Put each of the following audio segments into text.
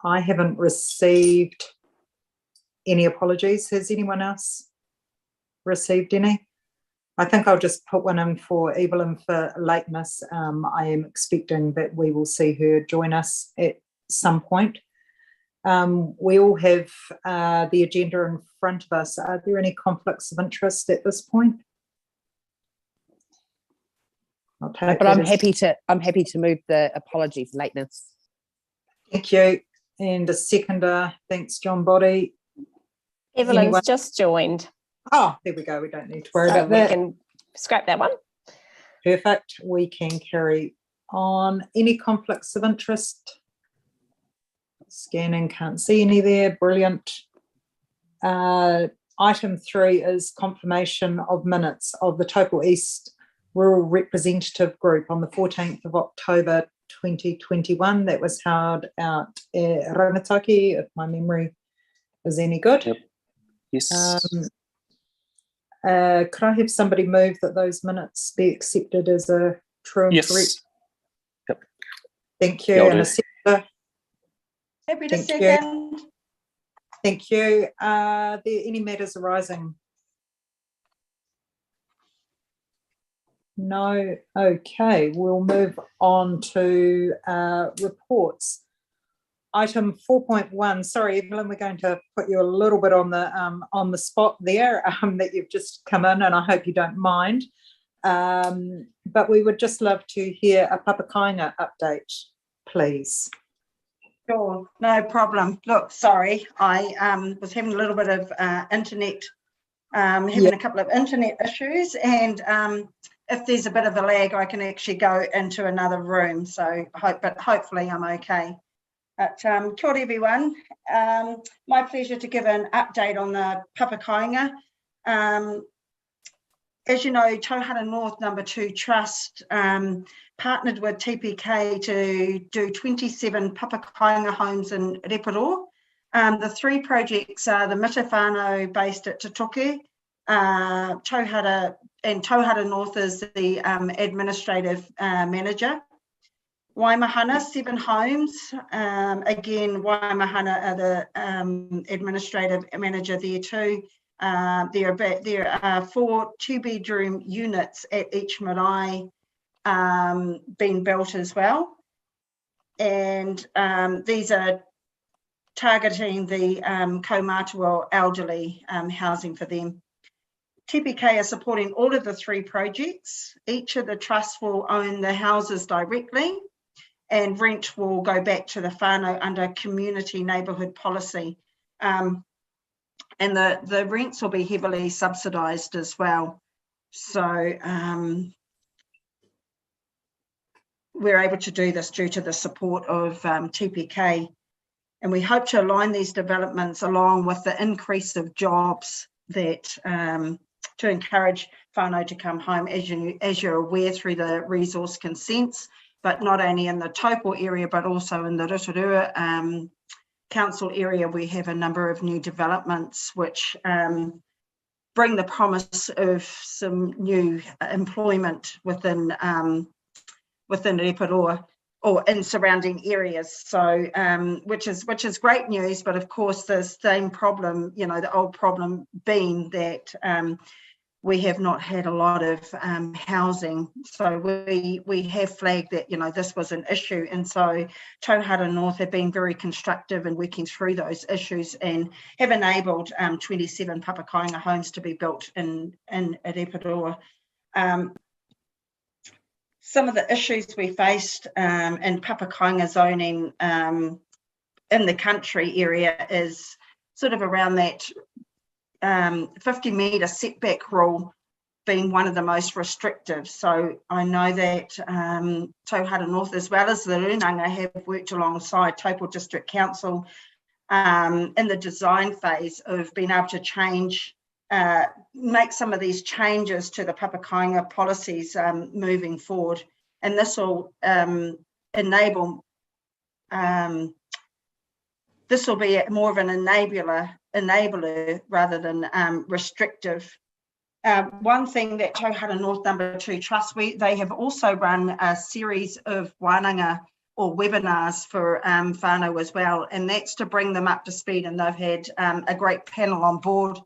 I haven't received any apologies. Has anyone else received any? I think I'll just put one in for Evelyn for lateness. I am expecting that we will see her join us at some point. We all have the agenda in front of us. Are there any conflicts of interest at this point? I'll take but I'm happy to move the apology for lateness. Thank you. And a seconder. Thanks, John Body. Evelyn's just joined. Oh, there we go. We don't need to worry about that. We can scrap that one. Perfect. We can carry on. Any conflicts of interest? Scanning, can't see any there. Brilliant. Item 3 is confirmation of minutes of the Taupō East Rural Representative Group on the 14th of October 2021. That was held out at Rangataki, if my memory is any good. Yep. Yes. Could I have somebody move that those minutes be accepted as a true and correct? Yep. Thank you. Yeah, and a seconder. Happy to Thank second. Thank you. Are there any matters arising? No. Okay, we'll move on to reports. Item 4.1. Sorry, Evelyn, we're going to put you a little bit on the spot there, that you've just come in, and I hope you don't mind. But we would just love to hear a Papa-Kainga update, please. Sure, no problem. Look, sorry, I was having a little bit of internet, having a couple of internet issues, and if there's a bit of a lag, I can actually go into another room. So, hopefully I'm okay. But kia ora everyone. My pleasure to give an update on the Papa-Kainga. As you know, Tauhara North No. 2 Trust partnered with TPK to do 27 Papa-Kainga homes in Reparoa. The 3 projects are the Mita whānau based at Tautoko, Tauhara, and Tauhara North is the administrative manager. Waimahana, 7 homes. Again, Waimahana are the administrative manager there too. There are 4 2-bedroom units at each marae being built as well. And these are targeting the kaumātua elderly housing for them. TPK are supporting all of the 3 projects. Each of the trusts will own the houses directly, and rent will go back to the whānau under community neighbourhood policy. And the rents will be heavily subsidised as well. So we're able to do this due to the support of TPK. And we hope to align these developments along with the increase of jobs that to encourage whānau to come home, as you're aware through the resource consents, but not only in the Taupō area, but also in the Rotorua council area. We have a number of new developments which bring the promise of some new employment within Reparoa or in surrounding areas. So which is great news, but of course the same problem, the old problem being that we have not had a lot of housing. So we have flagged that, this was an issue. And so Tauhara North have been very constructive in working through those issues and have enabled 27 Papa-Kainga homes to be built in Reparoa. Some of the issues we faced in Papa-Kainga zoning in the country area is sort of around that 50-metre setback rule being one of the most restrictive. So I know that Tauhara North, as well as the Runanga, have worked alongside Taupō District Council in the design phase of being able to change, make some of these changes to the Papa-Kainga policies moving forward. And this will enable, this will be more of an enabler rather than restrictive. One thing that Tauhara North No. 2 Trust, they have also run a series of wānanga or webinars for whānau as well, and that's to bring them up to speed. And they've had a great panel on board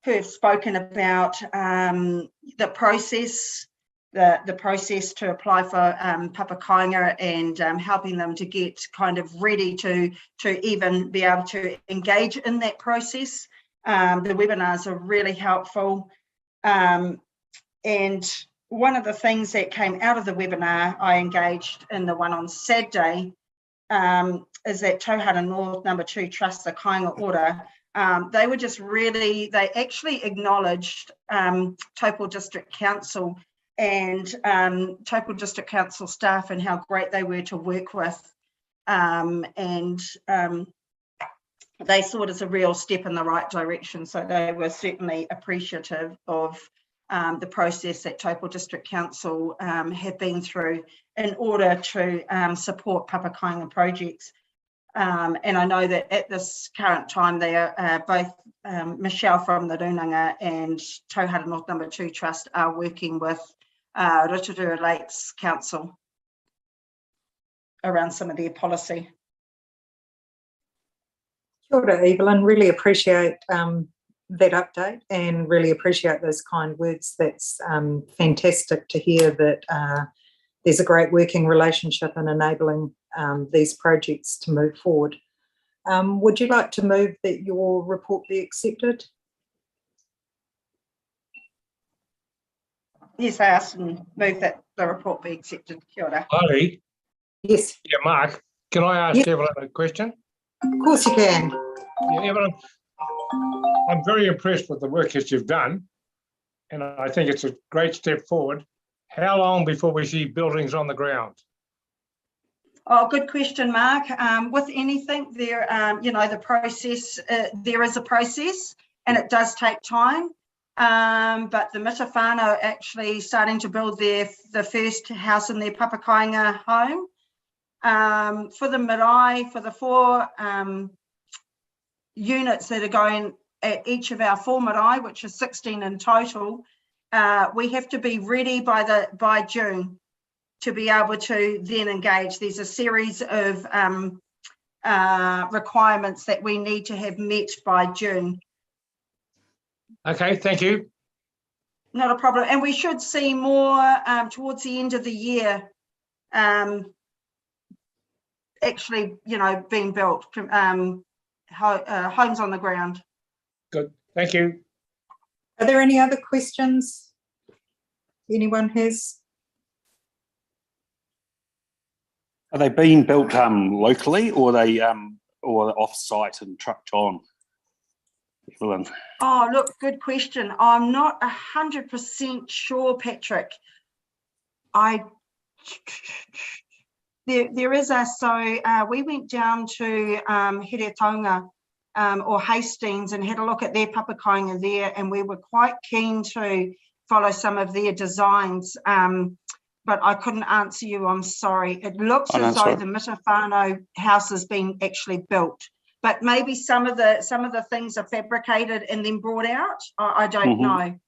who have spoken about the process, the process to apply for Papa-Kaingaroa, and helping them to get kind of ready to even be able to engage in that process. The webinars are really helpful. And one of the things that came out of the webinar, I engaged in the one on Saturday, is that Tahara North No. 2 Trust, the Kainga Order. They were just really, they actually acknowledged Taupō District Council and Taupō District Council staff and how great they were to work with. They saw it as a real step in the right direction. So they were certainly appreciative of the process that Taupō District Council have been through in order to support Papa-Kaingaroa projects. And I know that at this current time, they are both Michelle from the Runanga and Tahara North No. 2 Trust are working with Rotorua Lakes Council around some of their policy. Kia ora, Evelyn. Really appreciate that update and really appreciate those kind words. That's fantastic to hear that there's a great working relationship in enabling these projects to move forward. Would you like to move that your report be accepted? Yes, I asked and move that the report be accepted. Kia ora. Ari, Yes, yeah, Mark, can I ask Yes. Evelyn a question? of course you can. Yeah, Evelyn, I'm very impressed with the work that you've done, and I think it's a great step forward. How long before we see buildings on the ground? Oh, good question, Mark. With anything, there, you know, the process, there is a process, and it does take time. But the Mita whānau are actually starting to build the first house in their Papa-Kaingaroa home. For the marae, for the 4 units that are going at each of our 4 marae, which is 16 in total, we have to be ready by June to be able to then engage. There's a series of requirements that we need to have met by June. Okay, thank you. Not a problem. And we should see more towards the end of the year, actually, you know, being built, homes on the ground. Good, thank you. Are there any other questions anyone has? Are they being built locally, or are they or off-site and trucked on? Evelyn. Oh, look, good question. I'm not 100% sure, Patrick. There is we went down to Heretaunga or Hastings and had a look at their Papa-Kaingaroa there, and we were quite keen to follow some of their designs. But I couldn't answer you, I'm sorry. It looks as though the Mita whānau house has been actually built, but maybe some of the things are fabricated and then brought out. I don't know.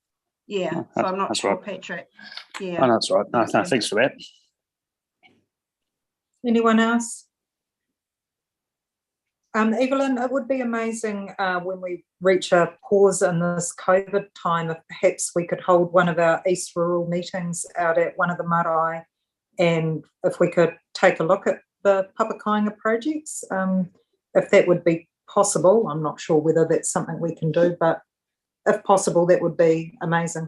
Yeah, No, so I'm not sure, right. Patrick. Yeah. Oh, that's right. No, thanks for that. Anyone else? Evelyn, it would be amazing when we reach a pause in this COVID time if perhaps we could hold one of our East Rural meetings out at one of the marae, and if we could take a look at the Papa-Kaingaroa projects, if that would be possible. I'm not sure whether that's something we can do, but if possible, that would be amazing.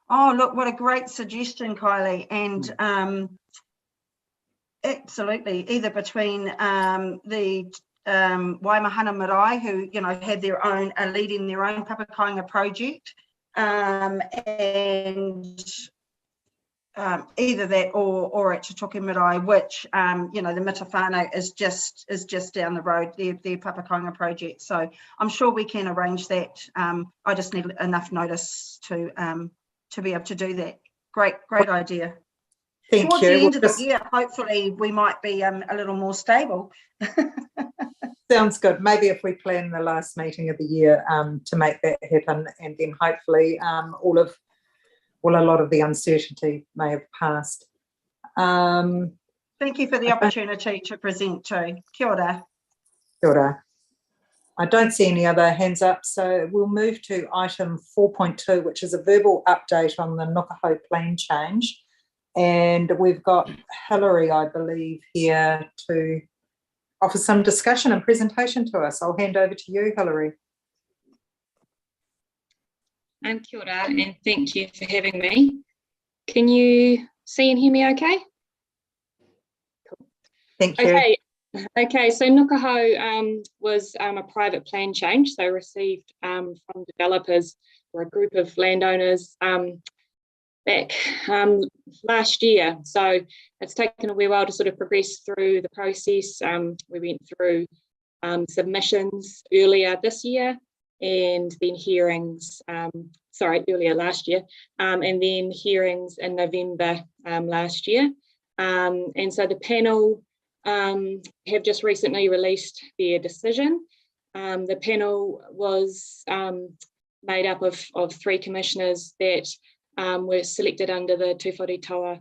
Oh, look, what a great suggestion, Kylie. And absolutely, either between the Waimahana Marae, who, you know, had their own, are leading their own Papa-Kaingaroa project, and either that or at Te Toke Marae, which, you know, the Mita whānau is just down the road, their Papa-Kaingaroa project. So I'm sure we can arrange that. I just need enough notice to be able to do that. Great idea. Thank Towards you. the end of the year, hopefully we might be a little more stable. Sounds good. Maybe if we plan the last meeting of the year to make that happen, and then hopefully a lot of the uncertainty may have passed. Thank you for the opportunity to present too. Kia ora. Kia ora. I don't see any other hands up, so we'll move to item 4.2, which is a verbal update on the Nukaho plan change. And we've got Hilary, I believe, here to offer some discussion and presentation to us. I'll hand over to you, Hilary. Kia ora, and thank you for having me. Can you see and hear me okay? Thank you. Okay, so Nukaho was a private plan change, so received from developers or a group of landowners back last year. So it's taken a wee while to sort of progress through the process. We went through submissions earlier this year, and then hearings, earlier last year, and then hearings in November last year. And so the panel have just recently released their decision. The panel was made up of 3 commissioners that were selected under the Tūwhare Toa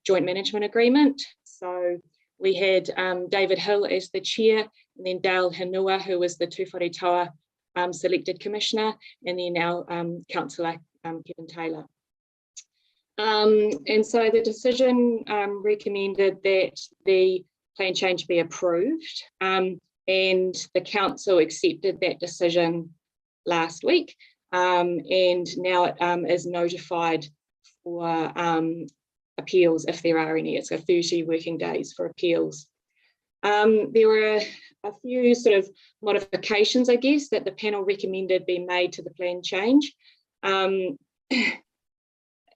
Joint Management Agreement. So we had David Hill as the chair, and then Dale Hanua, who was the Tūwhare Toa selected commissioner, and then our councillor Kevin Taylor. And so the decision recommended that the plan change be approved, and the council accepted that decision last week, and now it is notified for appeals if there are any. It's 30 working days for appeals. There were a few sort of modifications, I guess, that the panel recommended be made to the plan change.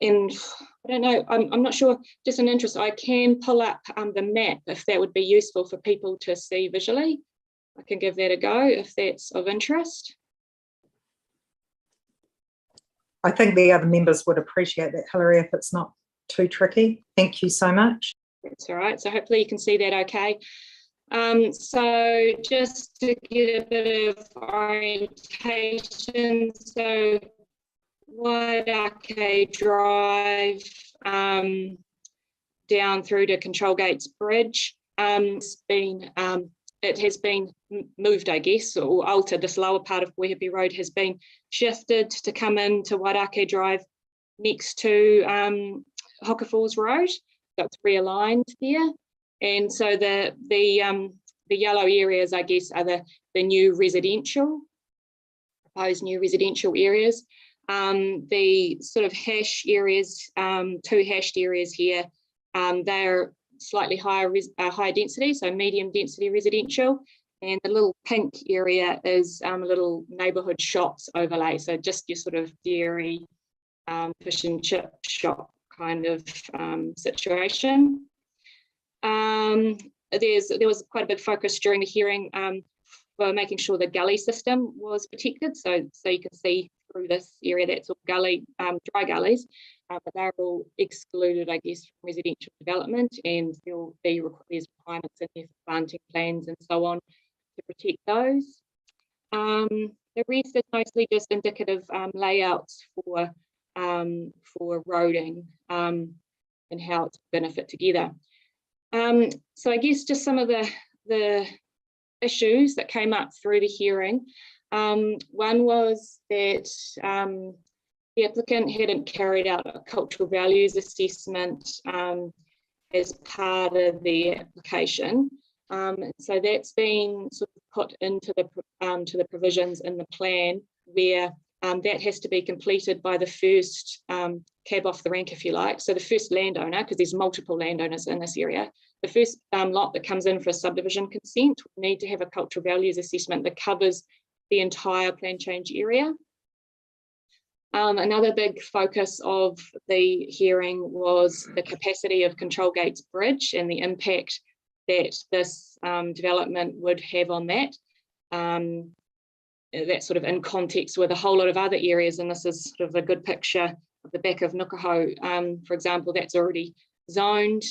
And I don't know, I'm not sure, just an interest, I can pull up the map if that would be useful for people to see visually. I can give that a go if that's of interest. I think the other members would appreciate that, Hilary, if it's not too tricky. Thank you so much. That's all right, so hopefully you can see that okay. So just to get a bit of orientation, so Waiake Drive down through to Control Gates Bridge. It has been moved, I guess, or altered. This lower part of Wehepi Road has been shifted to come into Waiake Drive next to Hoka Falls Road. So it's realigned there. And so the yellow areas, I guess, are the new residential, proposed new residential areas. The sort of hash areas, 2 hashed areas here, they're slightly higher density, so medium density residential, and the little pink area is a little neighbourhood shops overlay, so just your sort of dairy, fish and chip shop kind of situation. There was quite a big focus during the hearing for making sure the gully system was protected, so you can see through this area that's all gully, dry gullies, but they're all excluded, I guess, from residential development, and there's requirements in there for planting plans and so on to protect those. The rest is mostly just indicative layouts for roading and how it's going to fit together. So I guess just some of the issues that came up through the hearing. One was that the applicant hadn't carried out a cultural values assessment as part of the application. So that's been sort of put into the provisions in the plan, where that has to be completed by the first cab off the rank, if you like. So the first landowner, because there's multiple landowners in this area, the first lot that comes in for a subdivision consent will need to have a cultural values assessment that covers the entire plan change area. Another big focus of the hearing was the capacity of Control Gates Bridge and the impact that this development would have on that. That's sort of in context with a whole lot of other areas, and this is sort of a good picture of the back of Nukaho, for example, that's already zoned,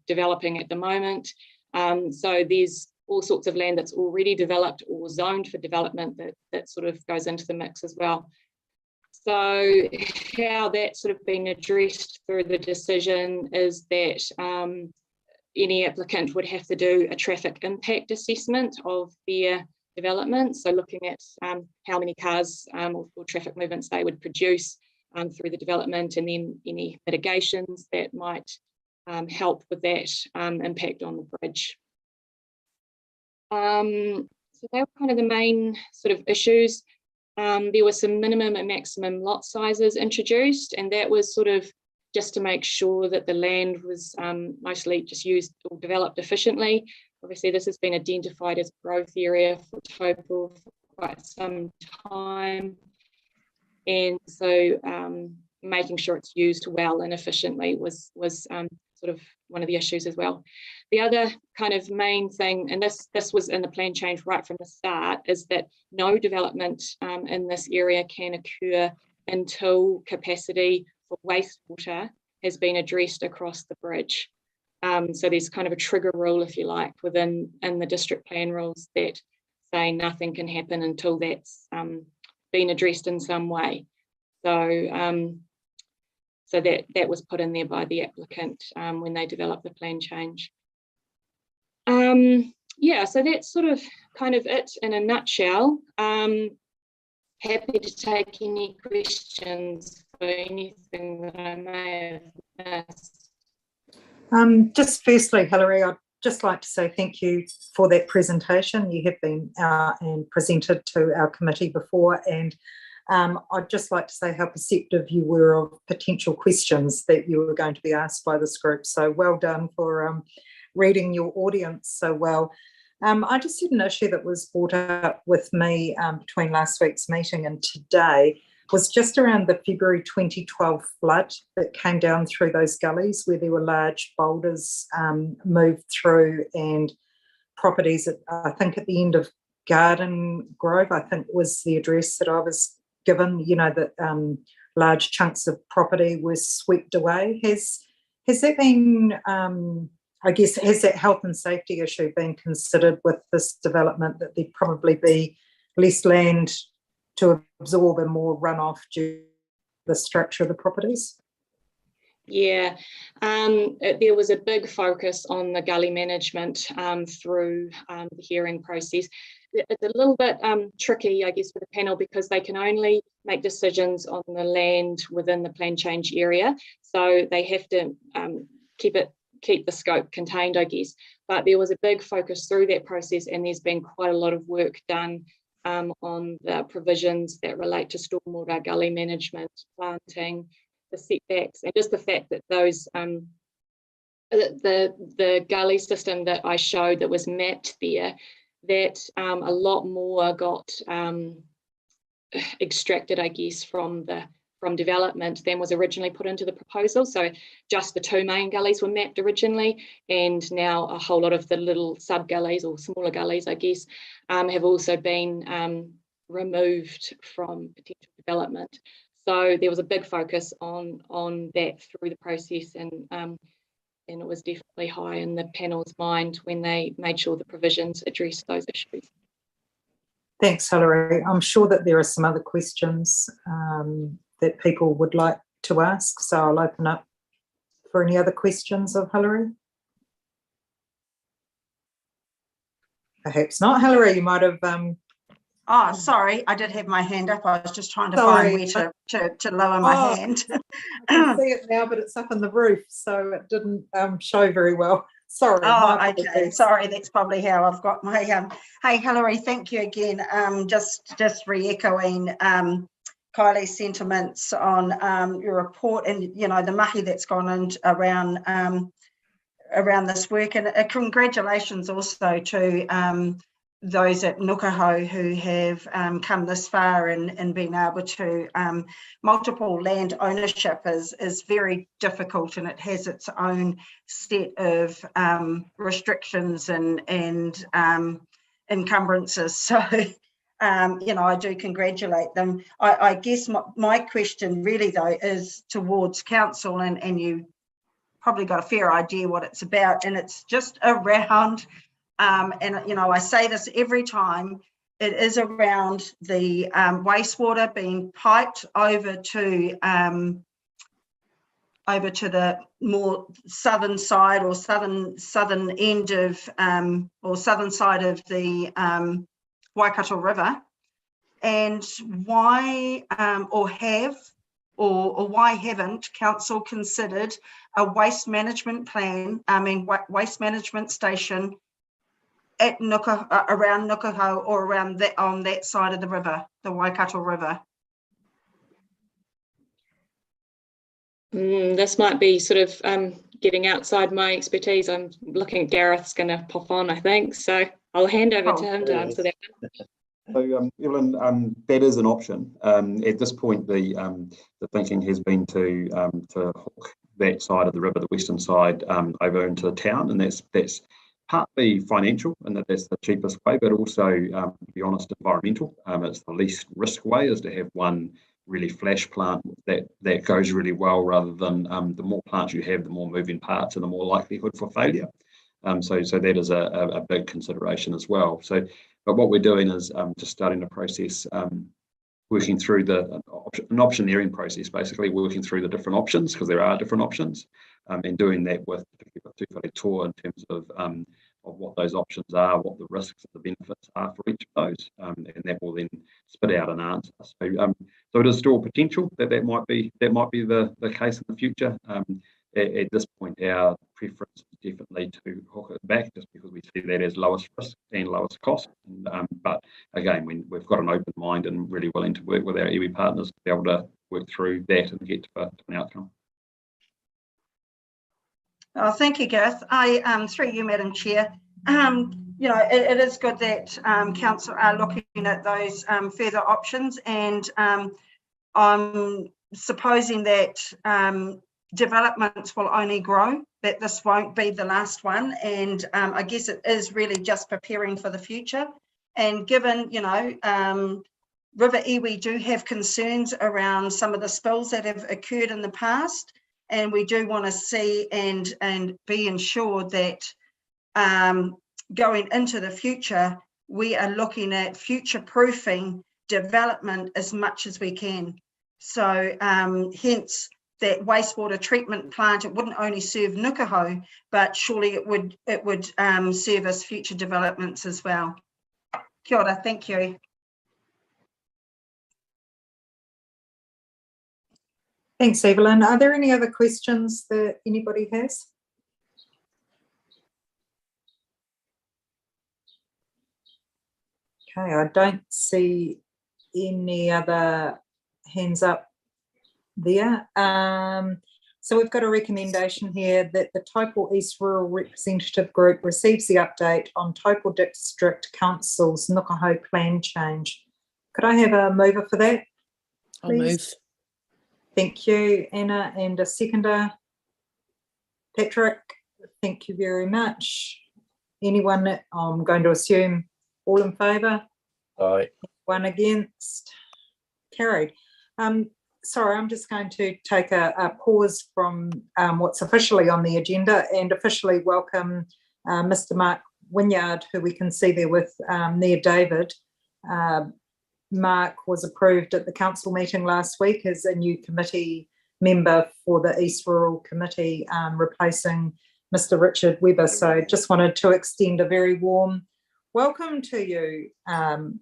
developing at the moment. So there's all sorts of land that's already developed or zoned for development that sort of goes into the mix as well. So how that's sort of been addressed through the decision is that any applicant would have to do a traffic impact assessment of their development. So looking at how many cars or traffic movements they would produce through the development, and then any mitigations that might help with that impact on the bridge. So they were kind of the main sort of issues. There were some minimum and maximum lot sizes introduced, and that was sort of just to make sure that the land was mostly just used or developed efficiently. Obviously, this has been identified as a growth area for Taupō for quite some time. And so making sure it's used well and efficiently was sort of one of the issues as well. The other kind of main thing, and this was in the plan change right from the start, is that no development in this area can occur until capacity for wastewater has been addressed across the bridge. So there's kind of a trigger rule, if you like, in the district plan rules that say nothing can happen until that's been addressed in some way. So so that was put in there by the applicant when they developed the plan change. Yeah, so that's sort of kind of it in a nutshell. Happy to take any questions for anything that I may have missed. Just firstly, Hilary, I'd just like to say thank you for that presentation. You have been out and presented to our committee before, and I'd just like to say how perceptive you were of potential questions that you were going to be asked by this group. So well done for reading your audience so well. I just had an issue that was brought up with me between last week's meeting and today, was just around the February 2012 flood that came down through those gullies where there were large boulders moved through, and properties at, I think at the end of Garden Grove, I think was the address that I was given, you know, that large chunks of property were swept away. Has that been, I guess, has that health and safety issue been considered with this development, that there'd probably be less land to absorb and more runoff due to the structure of the properties? Yeah, there was a big focus on the gully management through the hearing process. It's a little bit tricky, I guess, for the panel, because they can only make decisions on the land within the plan change area. So they have to keep the scope contained, I guess. But there was a big focus through that process, and there's been quite a lot of work done on the provisions that relate to stormwater, gully management, planting, the setbacks, and just the fact that those the gully system that I showed that was mapped there, that a lot more got extracted, I guess, from development than was originally put into the proposal. So just the two main gullies were mapped originally, and now a whole lot of the little sub gullies or smaller gullies, I guess, have also been removed from potential development. So there was a big focus on that through the process, and it was definitely high in the panel's mind when they made sure the provisions addressed those issues. Thanks, Hilary. I'm sure that there are some other questions that people would like to ask, so I'll open up for any other questions of Hilary. Perhaps not. Hilary, you might have... Oh, sorry, I did have my hand up. I was just trying to find where to lower my hand. I can see it now, but it's up in the roof, so it didn't show very well. Sorry. Oh, okay. Sorry, that's probably how I've got my... Hey, Hilary, thank you again. Just re-echoing Kylie's sentiments on your report, and, you know, the mahi that's gone in around this work, and congratulations also to those at Nukaho who have come this far and been able to. Multiple land ownership is very difficult, and it has its own set of restrictions and encumbrances. So, you know, I do congratulate them. I guess my question really, though, is towards council, and you probably got a fair idea what it's about, and it's just around, and, you know, I say this every time, it is around the wastewater being piped over to the more southern side or southern end of or southern side of the Waikato River, and why why haven't council considered a waste management plan, waste management station at around Nukaho or around that, on that side of the river, the Waikato River? This might be sort of getting outside my expertise. I'm looking at Gareth's going to pop on, I think. So I'll hand over to him to answer that one. So, Evelyn, that is an option. At this point, the thinking has been to hook that side of the river, the western side, over into town, and that's partly financial, and that's the cheapest way, but also, to be honest, environmental. It's the least risk way, is to have one really flash plant that goes really well, rather than the more plants you have, the more moving parts and the more likelihood for failure. So that is a big consideration as well. So, but what we're doing is just starting the process, working through an optioneering process, basically working through the different options, because there are different options, and doing that with particularly tour in terms of what those options are, what the risks and the benefits are for each of those, and that will then spit out an answer. So it is still potential that might be the case in the future. At this point, our preference is definitely to hook it back, just because we see that as lowest risk and lowest cost. But again, we've got an open mind and really willing to work with our iwi partners to be able to work through that and get to an outcome. Oh, thank you, Gareth. Through you, Madam Chair. It is good that council are looking at those further options, and I'm supposing that developments will only grow, that this won't be the last one, and I guess it is really just preparing for the future. And given, River Iwi do have concerns around some of the spills that have occurred in the past, and we do want to see and be ensured that going into the future, we are looking at future-proofing development as much as we can. So hence that wastewater treatment plant, it wouldn't only serve Nukaho, but surely it would service future developments as well. Kia ora, thank you. Thanks, Evelyn. Are there any other questions that anybody has? Okay, I don't see any other hands up there. So we've got a recommendation here that the Taupō East Rural Representative Group receives the update on Taupō District Council's Nukaho plan change. Could I have a mover for that, please? I'll move. Thank you, Anna, and a seconder. Patrick, thank you very much. Anyone, I'm going to assume all in favour? Aye. One against? Carried. Sorry, I'm just going to take a pause from what's officially on the agenda and officially welcome Mr. Mark Wynyard, who we can see there with Mayor David. Mark was approved at the council meeting last week as a new committee member for the East Rural Committee, replacing Mr. Richard Webber. So just wanted to extend a very warm welcome to you,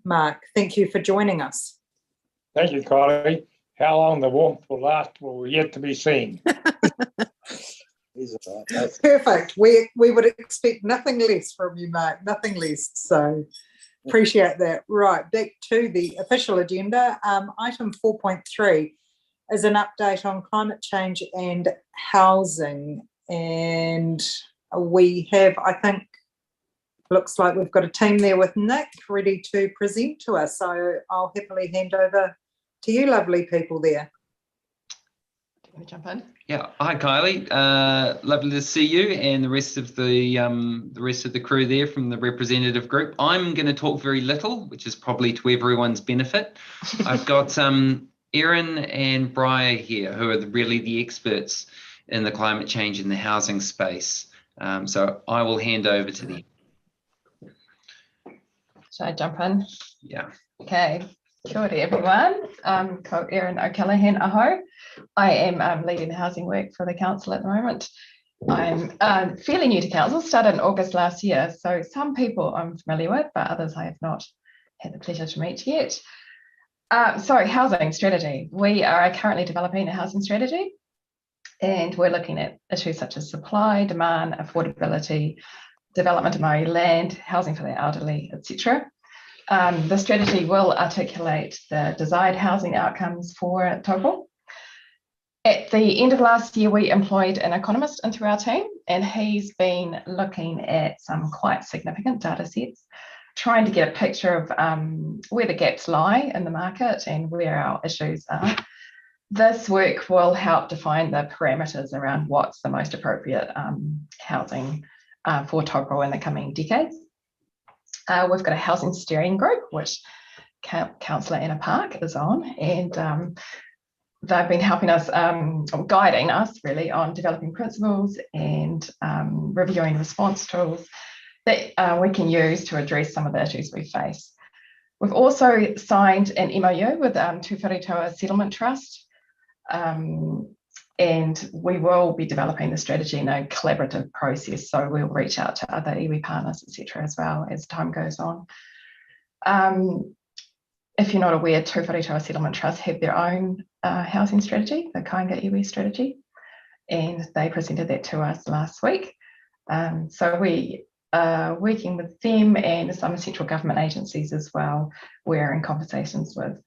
Mark. Thank you for joining us. Thank you, Kylie. How long the warmth will last will yet to be seen. Perfect. We would expect nothing less from you, Mark, nothing less. So appreciate that. Right, back to the official agenda. Item 4.3 is an update on climate change and housing. And we have, I think, looks like we've got a team there with Nick ready to present to us. So I'll happily hand over to you lovely people there. Do you want to jump in? Yeah, hi Kylie. Lovely to see you and the rest of the crew there from the representative group. I'm going to talk very little, which is probably to everyone's benefit. I've got Erin and Briar here, who are really the experts in the climate change in the housing space. So I will hand over to them. Should I jump in? Yeah. Okay. Kia ora everyone. Ko Erin O'Callaghan aho. I am leading the housing work for the council at the moment. I'm fairly new to council, started in August last year, so some people I'm familiar with, but others I have not had the pleasure to meet yet. So housing strategy. We are currently developing a housing strategy, and we're looking at issues such as supply, demand, affordability, development of Māori land, housing for the elderly, etc. The strategy will articulate the desired housing outcomes for Taupō. At the end of last year, we employed an economist into our team, and he's been looking at some quite significant data sets, trying to get a picture of where the gaps lie in the market and where our issues are. This work will help define the parameters around what's the most appropriate housing for Taupō in the coming decades. We've got a housing steering group, which Councillor Anna Park is on, and they've been helping us, guiding us really on developing principles and reviewing response tools that we can use to address some of the issues we face. We've also signed an MOU with Te Wharetoa Settlement Trust, and we will be developing the strategy in a collaborative process. So we'll reach out to other iwi partners, etc., as well as time goes on. If you're not aware, Te Wharetoa Settlement Trust have their own housing strategy, the Kainga iwi strategy, and they presented that to us last week. So we are working with them and some central government agencies as well, we're in conversations with.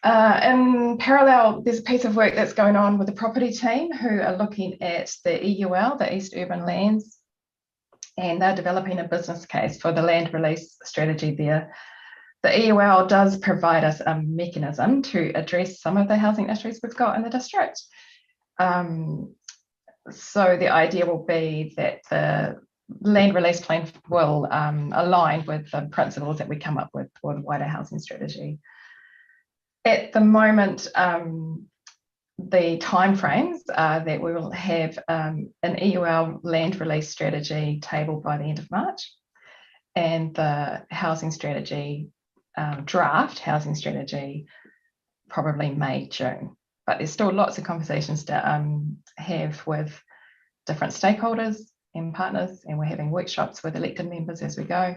In parallel, there's a piece of work that's going on with the property team who are looking at the EUL, the East Urban Lands, and they're developing a business case for the land release strategy there. The EUL does provide us a mechanism to address some of the housing issues we've got in the district. So the idea will be that the land release plan will align with the principles that we come up with for the wider housing strategy. At the moment, the timeframes are that we will have an EUL land release strategy tabled by the end of March, and the housing strategy, draft housing strategy, probably May, June. But there's still lots of conversations to have with different stakeholders and partners, and we're having workshops with elected members as we go,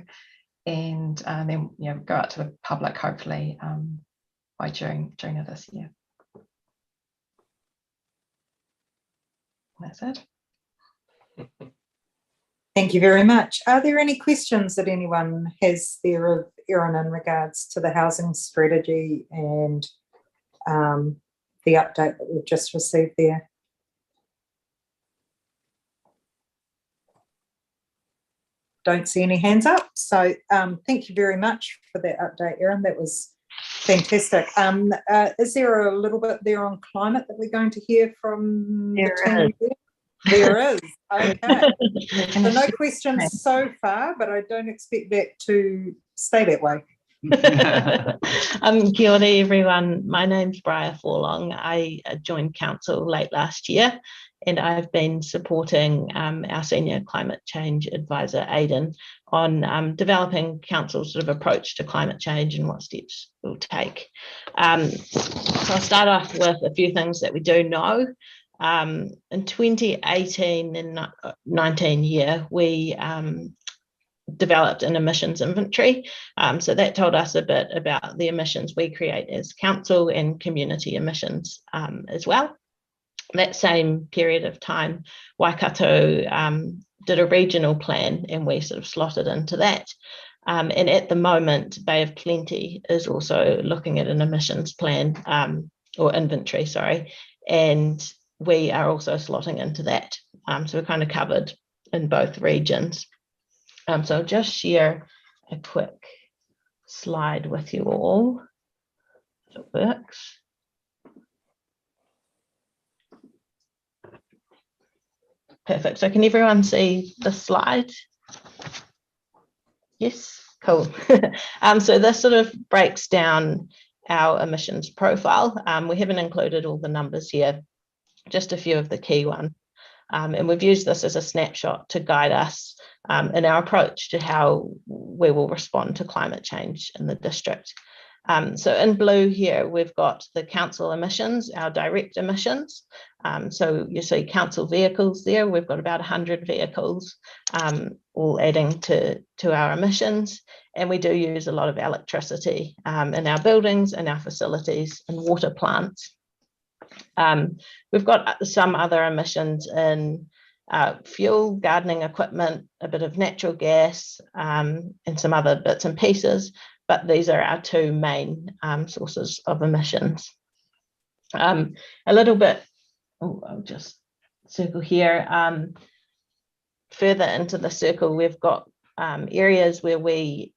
and then go out to the public hopefully by June of this year. That's it. Thank you very much. Are there any questions that anyone has there of Erin in regards to the housing strategy and the update that we've just received there? Don't see any hands up. So thank you very much for that update, Erin. That was fantastic. Is there a little bit there on climate that we're going to hear from the team? There is. Okay. So no questions so far, but I don't expect that to stay that way. Kia ora everyone. My name's Briar Forlong. I joined council late last year, and I've been supporting our senior climate change advisor, Aidan, on developing council's sort of approach to climate change and what steps we'll take. So I'll start off with a few things that we do know. In 2018 and 19 year, we developed an emissions inventory. So that told us a bit about the emissions we create as council and community emissions as well. That same period of time, Waikato did a regional plan, and we sort of slotted into that. And at the moment, Bay of Plenty is also looking at an emissions plan or inventory, sorry, and we are also slotting into that. So we're kind of covered in both regions. So I'll just share a quick slide with you all, if it works. Perfect. So can everyone see the slide? Yes, cool. So this sort of breaks down our emissions profile. We haven't included all the numbers here, just a few of the key ones. And we've used this as a snapshot to guide us in our approach to how we will respond to climate change in the district. So in blue here, we've got the council emissions, our direct emissions. So you see council vehicles there. We've got about 100 vehicles, all adding to our emissions. And we do use a lot of electricity in our buildings, in our facilities, and water plants. We've got some other emissions in fuel, gardening equipment, a bit of natural gas, and some other bits and pieces, but these are our two main sources of emissions. A little bit, I'll just circle here. Further into the circle, we've got areas where we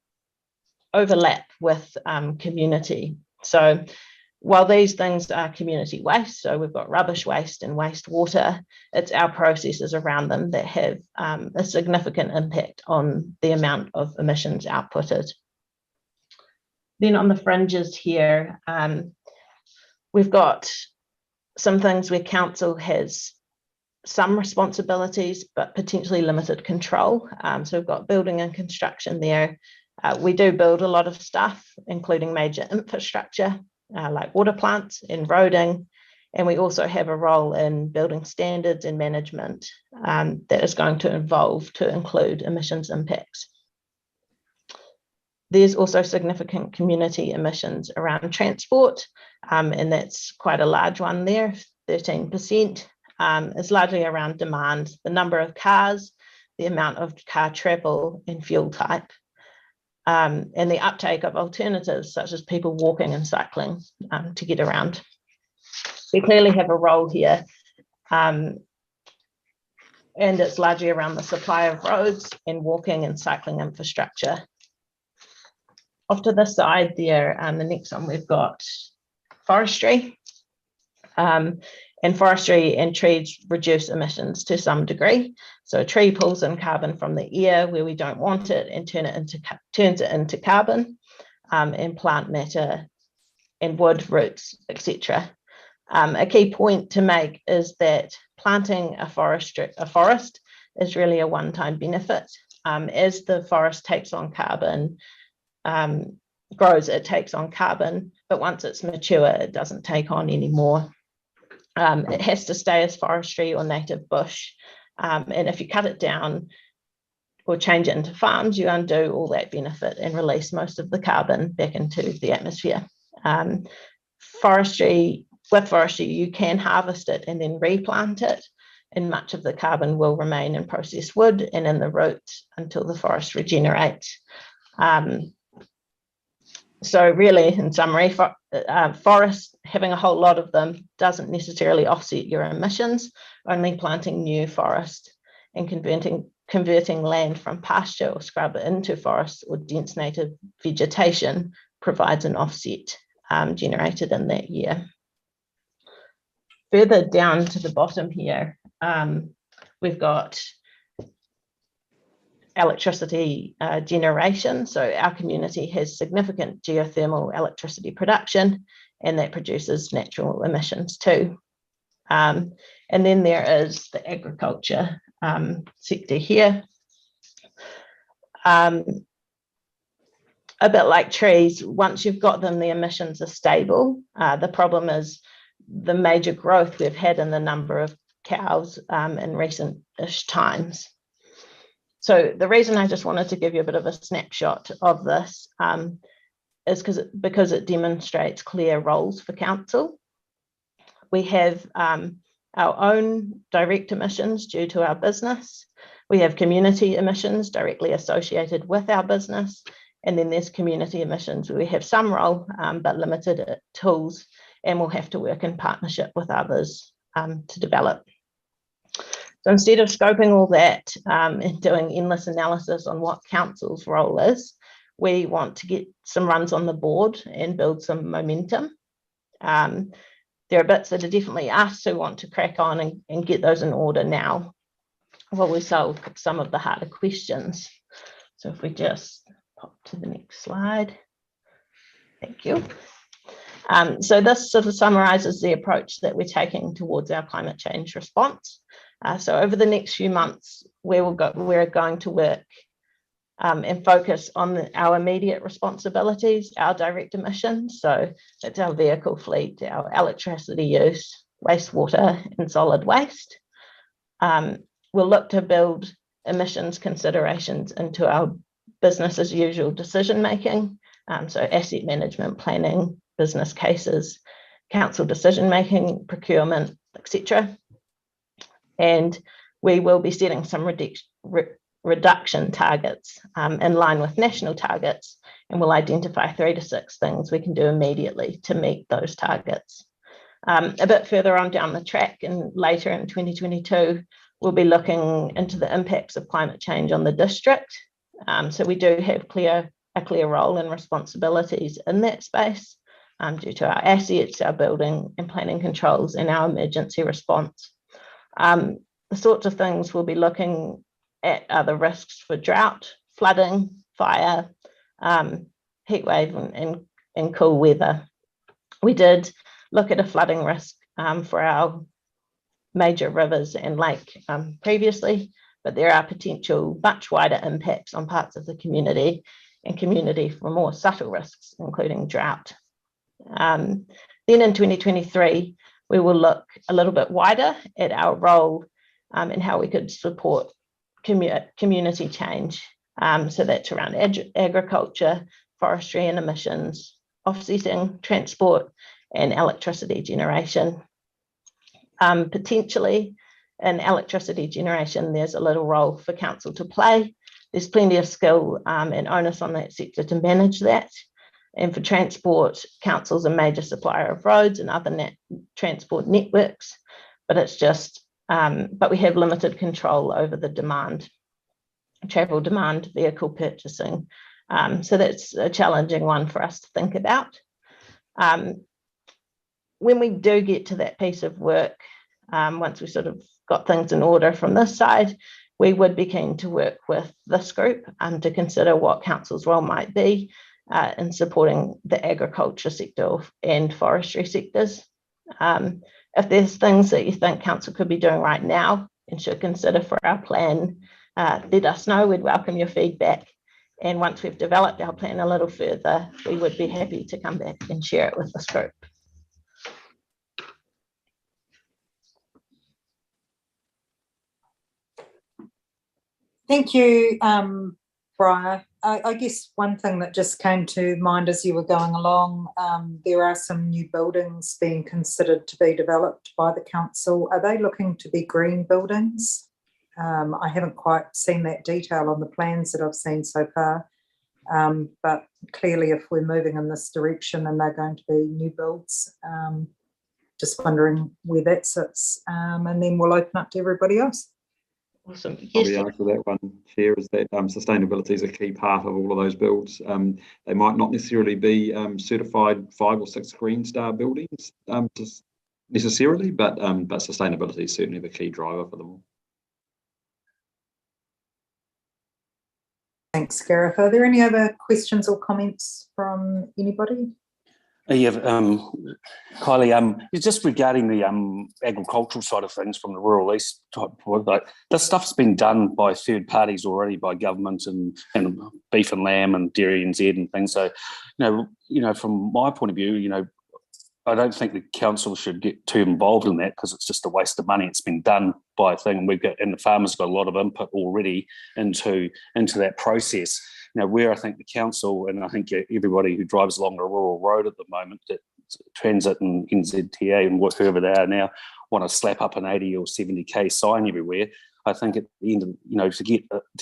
overlap with community. So while these things are community waste, so we've got rubbish waste and wastewater, it's our processes around them that have a significant impact on the amount of emissions outputted. Then on the fringes here, we've got some things where council has some responsibilities, but potentially limited control. So we've got building and construction there. We do build a lot of stuff, including major infrastructure, like water plants and roading, and we also have a role in building standards and management that is going to evolve to include emissions impacts. There's also significant community emissions around transport, and that's quite a large one there, 13%. It's largely around demand, the number of cars, the amount of car travel and fuel type. And the uptake of alternatives such as people walking and cycling to get around. We clearly have a role here, and it's largely around the supply of roads and walking and cycling infrastructure. Off to the side there, the next one we've got forestry. And forestry and trees reduce emissions to some degree. So a tree pulls in carbon from the air where we don't want it and turns it into carbon, and plant matter and wood, roots, etc. A key point to make is that planting a forest is really a one-time benefit. As the forest takes on carbon, grows, it takes on carbon, but once it's mature, it doesn't take on any more. It has to stay as forestry or native bush. And if you cut it down or change it into farms, you undo all that benefit and release most of the carbon back into the atmosphere. With forestry, you can harvest it and then replant it, and much of the carbon will remain in processed wood and in the roots until the forest regenerates. So really, in summary, forests, having a whole lot of them doesn't necessarily offset your emissions. Only planting new forest and converting land from pasture or scrub into forest or dense native vegetation provides an offset generated in that year. Further down to the bottom here, we've got electricity generation. So our community has significant geothermal electricity production, and that produces natural emissions too. And then there is the agriculture sector here. A bit like trees, once you've got them, the emissions are stable. The problem is the major growth we've had in the number of cows in recent-ish times. So the reason I just wanted to give you a bit of a snapshot of this is because it demonstrates clear roles for council. We have our own direct emissions due to our business. We have community emissions directly associated with our business. And then there's community emissions where we have some role, but limited tools, and we'll have to work in partnership with others to develop. So instead of scoping all that and doing endless analysis on what council's role is, we want to get some runs on the board and build some momentum. There are bits that are definitely us who want to crack on and get those in order now while we solve some of the harder questions. So if we just pop to the next slide. Thank you. So this sort of summarizes the approach that we're taking towards our climate change response. So over the next few months, we're going to work and focus on our immediate responsibilities, our direct emissions. So that's our vehicle fleet, our electricity use, wastewater and solid waste. We'll look to build emissions considerations into our business as usual decision making. So asset management, planning, business cases, council decision making, procurement, etc. And we will be setting some reduction targets in line with national targets, and we'll identify 3 to 6 things we can do immediately to meet those targets. A bit further on down the track and later in 2022, we'll be looking into the impacts of climate change on the district. So we do have a clear role and responsibilities in that space due to our assets, our building and planning controls and our emergency response. The sorts of things we'll be looking at are the risks for drought, flooding, fire, heat wave and cool weather. We did look at a flooding risk for our major rivers and lake previously, but there are potential much wider impacts on parts of the community and community for more subtle risks, including drought. Then in 2023, we will look a little bit wider at our role and how we could support community change. So that's around agriculture, forestry and emissions, offsetting, transport and electricity generation. Potentially in electricity generation, there's a little role for council to play. There's plenty of skill and onus on that sector to manage that. And for transport, council's a major supplier of roads and other transport networks, but it's just, but we have limited control over the demand, travel demand, vehicle purchasing. So that's a challenging one for us to think about. When we do get to that piece of work, once we sort of got things in order from this side, we would be keen to work with this group to consider what council's role might be in supporting the agriculture sector and forestry sectors. If there's things that you think council could be doing right now and should consider for our plan, let us know. We'd welcome your feedback. And once we've developed our plan a little further, we would be happy to come back and share it with this group. Thank you, Briar. I guess one thing that just came to mind as you were going along, there are some new buildings being considered to be developed by the council. Are they looking to be green buildings? I haven't quite seen that detail on the plans that I've seen so far, but clearly if we're moving in this direction and they're going to be new builds, just wondering where that sits, and then we'll open up to everybody else. Awesome. Probably answer that one, Chair, is that sustainability is a key part of all of those builds. They might not necessarily be certified 5 or 6 Green Star buildings necessarily, but sustainability is certainly the key driver for them all. Thanks, Gareth. Are there any other questions or comments from anybody? Yeah, Kylie, just regarding the agricultural side of things from the Rural East type, like this stuff's been done by third parties already, by government and beef and lamb and dairy NZ and things. So, from my point of view, I don't think the council should get too involved in that because it's just a waste of money. It's been done by a thing. And the farmers got a lot of input already into that process. Where I think the council, and I think everybody who drives along a rural road at the moment, that Transit and NZTA and whoever they are now, want to slap up an 80 or 70k sign everywhere. I think at the end of, to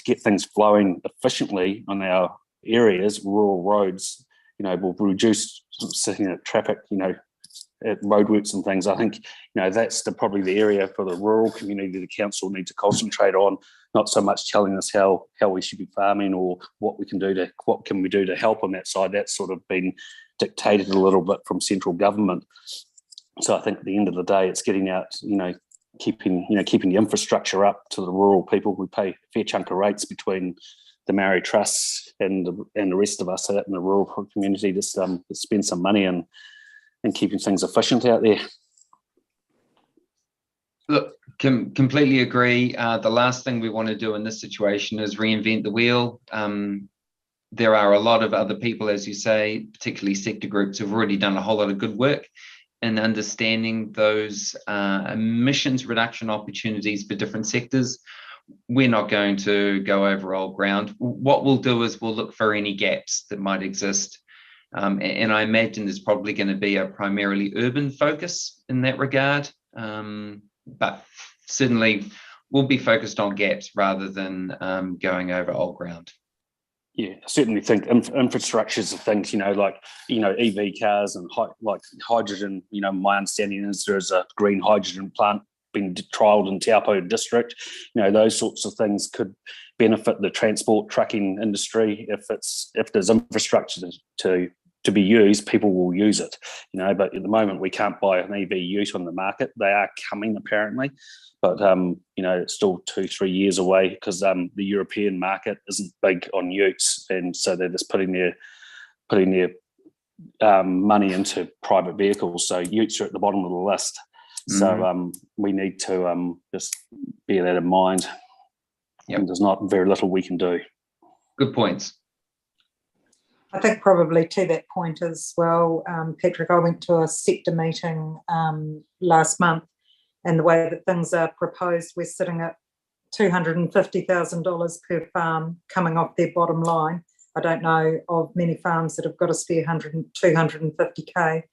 get things flowing efficiently on our areas, rural roads, will reduce sitting at traffic, at roadworks and things. I think, that's probably the area for the rural community the council need to concentrate on, not so much telling us how we should be farming or what we can do to help on that side. That's sort of been dictated a little bit from central government. So I think at the end of the day, it's getting out, keeping the infrastructure up to the rural people. We pay a fair chunk of rates between the Maori trusts and the rest of us out in the rural community to spend some money and keeping things efficient out there. Look, completely agree. The last thing we want to do in this situation is reinvent the wheel. There are a lot of other people, as you say, particularly sector groups, who've already done a whole lot of good work in understanding those emissions reduction opportunities for different sectors. We're not going to go over old ground. What we'll do is we'll look for any gaps that might exist. And I imagine there's probably going to be a primarily urban focus in that regard. But certainly we'll be focused on gaps rather than going over old ground. Yeah, I certainly think infrastructures of things, like, EV cars and like hydrogen. My understanding is there's a green hydrogen plant being trialled in Taupō District. Those sorts of things could benefit the transport trucking industry. If there's infrastructure to be used, people will use it. But at the moment we can't buy an EV ute on the market. They are coming apparently, but it's still 2-3 years away because the European market isn't big on utes, and so they're just putting their money into private vehicles. So utes are at the bottom of the list. So we need to just bear that in mind. Yep. And there's not very little we can do. Good points. I think probably to that point as well, Patrick, I went to a sector meeting last month, and the way that things are proposed, we're sitting at $250,000 per farm coming off their bottom line. I don't know of many farms that have got a spare 250K.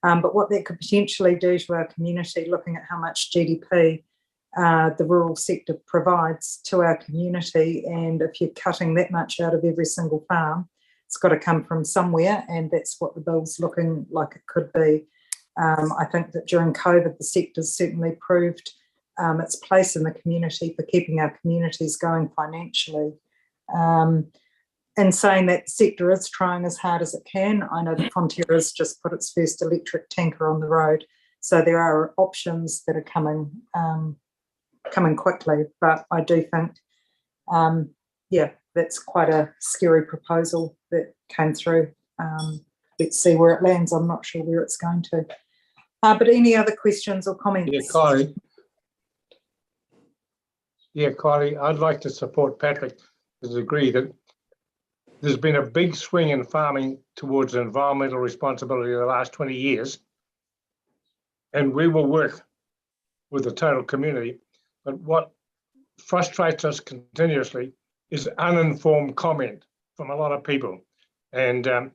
But what that could potentially do to our community, looking at how much GDP the rural sector provides to our community, and if you're cutting that much out of every single farm, it's got to come from somewhere, and that's what the bill's looking like it could be. I think that during COVID, the sector's certainly proved its place in the community for keeping our communities going financially. And saying that the sector is trying as hard as it can. I know that Fonterra's just put its first electric tanker on the road, so there are options that are coming quickly. But I do think, that's quite a scary proposal that came through. Let's see where it lands. I'm not sure where it's going to. But any other questions or comments? Kylie, I'd like to support Patrick to agree that there's been a big swing in farming towards environmental responsibility in the last 20 years. And we will work with the total community. But what frustrates us continuously is uninformed comment from a lot of people. And the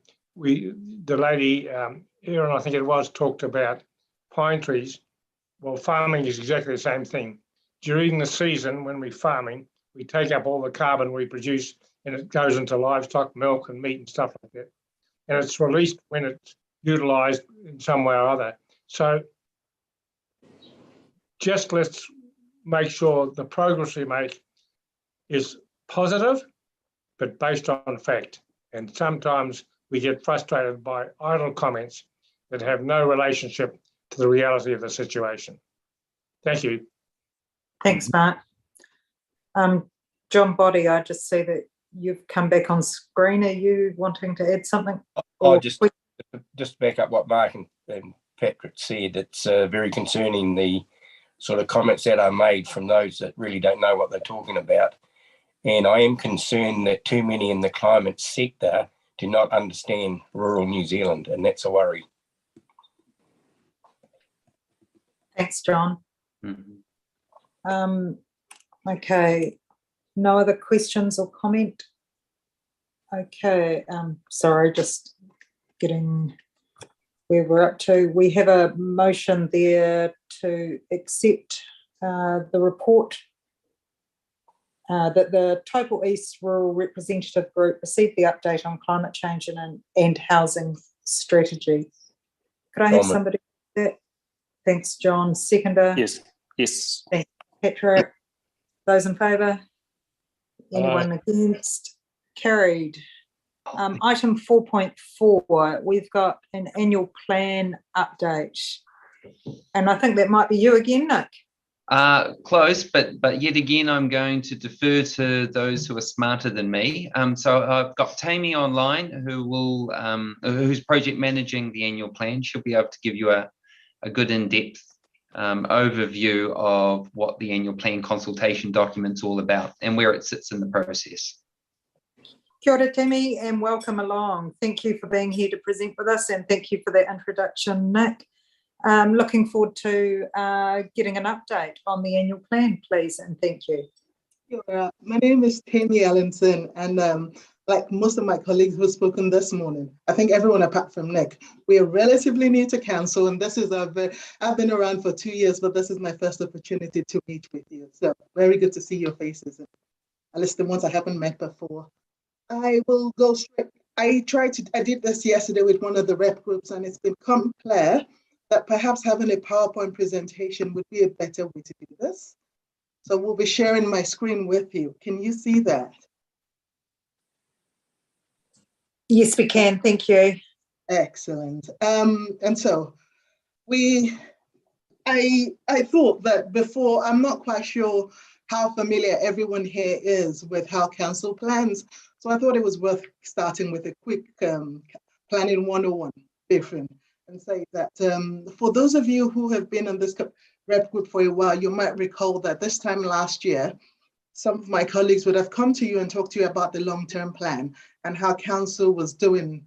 lady, Erin, I think it was, talked about pine trees. Well, farming is exactly the same thing. During the season when we're farming, we take up all the carbon we produce, and it goes into livestock, milk and meat and stuff like that. And it's released when it's utilised in some way or other. So just let's make sure the progress we make is positive, but based on fact. And sometimes we get frustrated by idle comments that have no relationship to the reality of the situation. Thank you. Thanks, Mark. John Boddy, I just see that you've come back on screen. Are you wanting to add something? Just back up what Mark and Patrick said. It's very concerning, the sort of comments that are made from those that really don't know what they're talking about. And I am concerned that too many in the climate sector do not understand rural New Zealand, and that's a worry. Thanks, John. Okay, no other questions or comment? Okay, sorry, just getting where we're up to. We have a motion there to accept the report that the Taupō East Rural Representative Group received the update on climate change and housing strategy. Could I have somebody do that? Thanks, John. Seconder? Yes. Thanks, Patrick. Those in favour? Anyone against? Carried. Item 4.4, we've got an annual plan update. And I think that might be you again, Nick. Close, but yet again, I'm going to defer to those who are smarter than me. So I've got Tammy online, who's project managing the annual plan. She'll be able to give you a good in-depth overview of what the annual plan consultation document's all about and where it sits in the process. Kia ora, Timmy, and welcome along. Thank you for being here to present with us, and thank you for the introduction, Nick. Looking forward to getting an update on the annual plan, please, and thank you. Kia ora. My name is Tammy Allenson, and like most of my colleagues who have spoken this morning, I think everyone apart from Nick, we are relatively new to council, and this is I've been around for 2 years, but this is my first opportunity to meet with you. So very good to see your faces, at least the ones I haven't met before. I will go straight. I did this yesterday with one of the rep groups, and it's become clear that perhaps having a PowerPoint presentation would be a better way to do this. So we'll be sharing my screen with you. Can you see that? Yes, we can. Thank you. Excellent. And so I thought that before, I'm not quite sure how familiar everyone here is with how council plans. So I thought it was worth starting with a quick planning 101 briefing and say that for those of you who have been on this rep group for a while, you might recall that this time last year, some of my colleagues would have come to you and talked to you about the long-term plan and how council was doing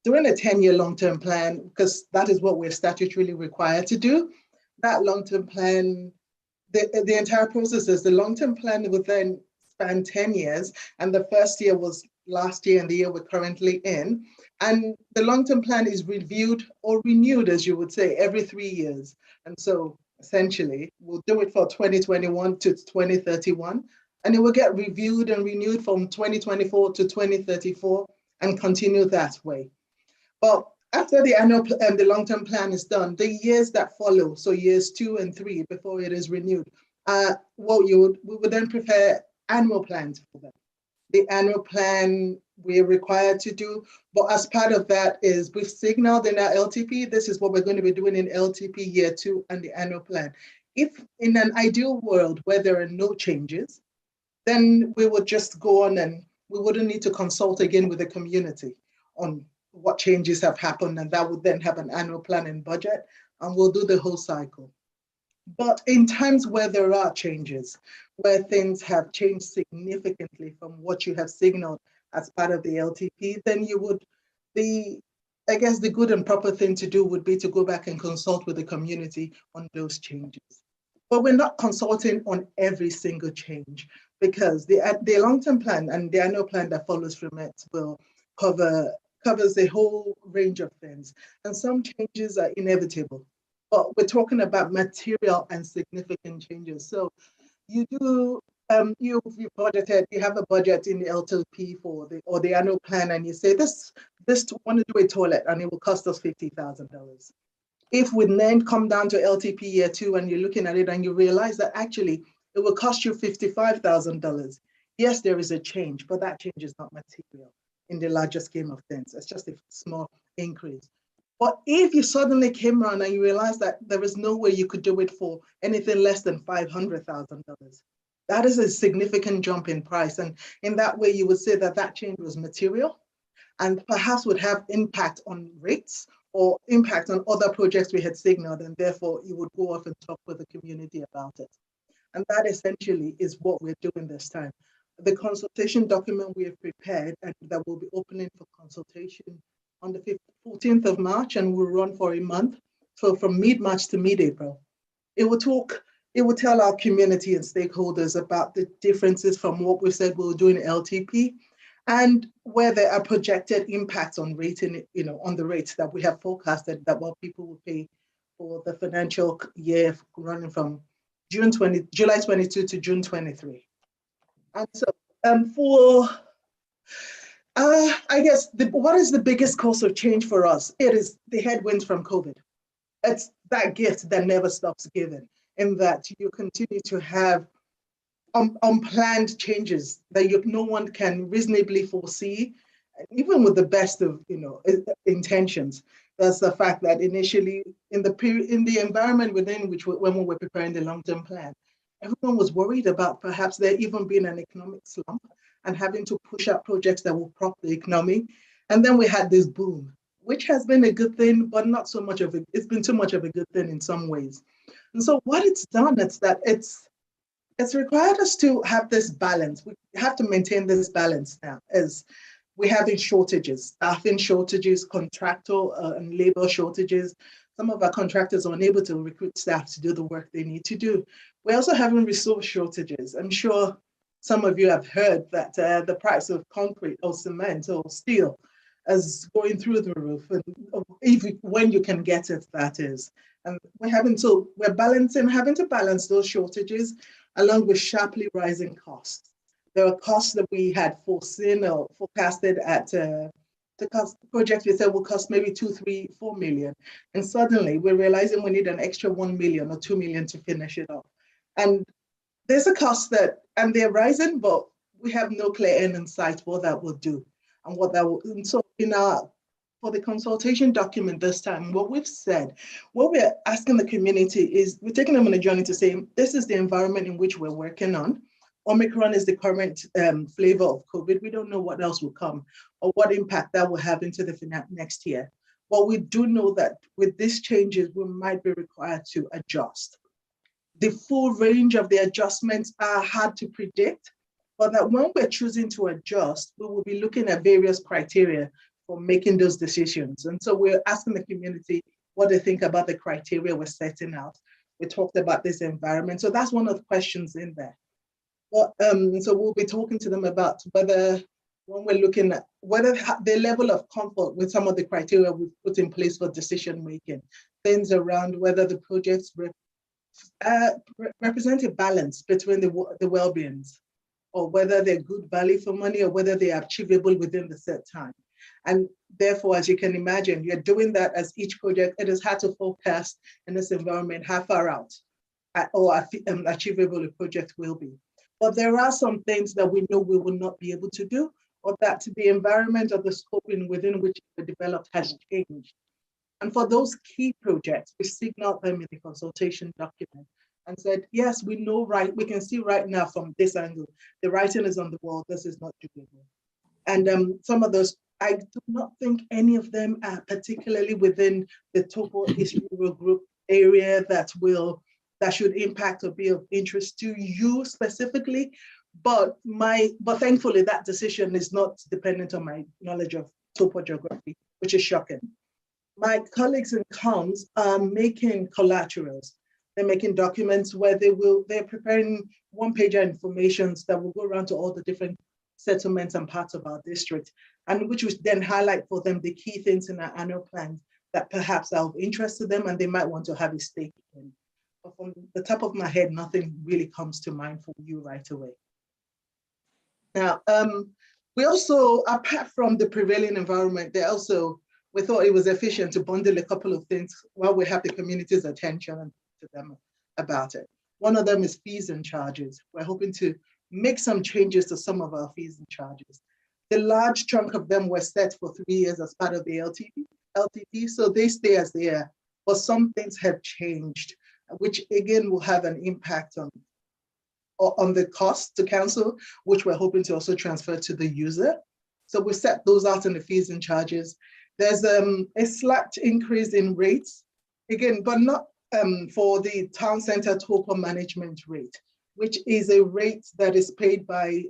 a 10-year long-term plan, because that is what we're statutorily required to do. That long-term plan, the entire process is the long-term plan would then span 10 years, and the first year was last year and the year we're currently in. And the long-term plan is reviewed or renewed, as you would say, every 3 years. And so essentially, we'll do it for 2021 to 2031, and it will get reviewed and renewed from 2024 to 2034 and continue that way. But after the annual the long-term plan is done, the years that follow, so years 2 and 3 before it is renewed, we would then prepare annual plans for them. The annual plan we're required to do, but as part of that is we've signaled in our LTP, this is what we're going to be doing in LTP year 2 and the annual plan. If in an ideal world where there are no changes, then we would just go on and we wouldn't need to consult again with the community on what changes have happened, and that would then have an annual plan and budget, and we'll do the whole cycle. But in times where there are changes, where things have changed significantly from what you have signaled as part of the LTP, then you would, I guess the good and proper thing to do would be to go back and consult with the community on those changes. But we're not consulting on every single change, because the long-term plan and the annual plan that follows from it will covers a whole range of things. And some changes are inevitable, but we're talking about material and significant changes. So you do, you budgeted, you have a budget in the LTP or the annual plan, and you say this want to do a toilet and it will cost us $50,000. If we then come down to LTP year 2 and you're looking at it and you realize that actually it will cost you $55,000. Yes, there is a change, but that change is not material in the larger scheme of things. It's just a small increase. But if you suddenly came around and you realize that there is no way you could do it for anything less than $500,000, that is a significant jump in price. And in that way, you would say that that change was material and perhaps would have impact on rates or impact on other projects we had signaled, and therefore you would go off and talk with the community about it. And that essentially is what we're doing this time. The consultation document we have prepared and that will be opening for consultation on the 14th of March and will run for a month. So from mid-March to mid-April, it will tell our community and stakeholders about the differences from what we said we'll do in LTP and where there are projected impacts on rating, on the rates that we have forecasted that what people will pay for the financial year running from July 22 to June 23. And so I guess what is the biggest cause of change for us? It is the headwinds from COVID. It's that gift that never stops giving, in that you continue to have unplanned changes that no one can reasonably foresee, even with the best of intentions. That's the fact that initially in the environment within which when we were preparing the long-term plan, everyone was worried about perhaps there even being an economic slump and having to push out projects that will prop the economy. And then we had this boom, which has been a good thing, but not so much of it. It's been too much of a good thing in some ways. And so what it's done is that it's required us to have this balance. We have to maintain this balance now as we're having shortages, staffing shortages, contractor and labor shortages. Some of our contractors are unable to recruit staff to do the work they need to do. We're also having resource shortages. I'm sure some of you have heard that the price of concrete or cement or steel is going through the roof, and when you can get it, that is. And we're having to balance those shortages along with sharply rising costs. There are costs that we had foreseen or forecasted at the project we said will cost maybe 2, 3, 4 million. And suddenly we're realizing we need an extra 1 million or 2 million to finish it off. And there's a cost and they're rising, but we have no clear end in sight what that will do and what that will. And so for the consultation document this time, what we've said, what we're asking the community is, we're taking them on a journey to say, this is the environment in which we're working on. Omicron is the current flavor of COVID. We don't know what else will come or what impact that will have into the next year. But we do know that with these changes, we might be required to adjust. The full range of the adjustments are hard to predict, but that when we're choosing to adjust, we will be looking at various criteria for making those decisions. And so we're asking the community what they think about the criteria we're setting out. We talked about this environment. So that's one of the questions in there. But, so we'll be talking to them about whether, when we're looking at whether the level of comfort with some of the criteria we've put in place for decision making, things around whether the projects represent a balance between the well-beings, or whether they're good value for money, or whether they are achievable within the set time. And therefore, as you can imagine, you're doing that as each project, it is hard to forecast in this environment how far out or achievable a project will be. But there are some things that we know we will not be able to do, or that the environment of the scoping within which they developed has changed. And for those key projects, we signaled them in the consultation document and said, yes, we know, we can see right now from this angle, the writing is on the wall, this is not doable. And some of those, I do not think any of them are particularly within the Taupō East Rural Group area that should impact or be of interest to you specifically. But thankfully that decision is not dependent on my knowledge of Taupō geography, which is shocking. My colleagues in comms are making collaterals. They're making documents where they're preparing one-pager informations that will go around to all the different settlements and parts of our district, and which would then highlight for them the key things in our annual plan that perhaps are of interest to them and they might want to have a stake in. But from the top of my head, nothing really comes to mind for you right away. Now, we also, apart from the prevailing environment, we thought it was efficient to bundle a couple of things while we have the community's attention and to them about it. One of them is fees and charges. We're hoping to make some changes to some of our fees and charges. The large chunk of them were set for 3 years as part of the LTP, so they stay as they are. But some things have changed, which again will have an impact on the cost to council, which we're hoping to also transfer to the user. So we set those out in the fees and charges. There's a slight increase in rates, again, but not for the town center Taupo management rate, which is a rate that is paid by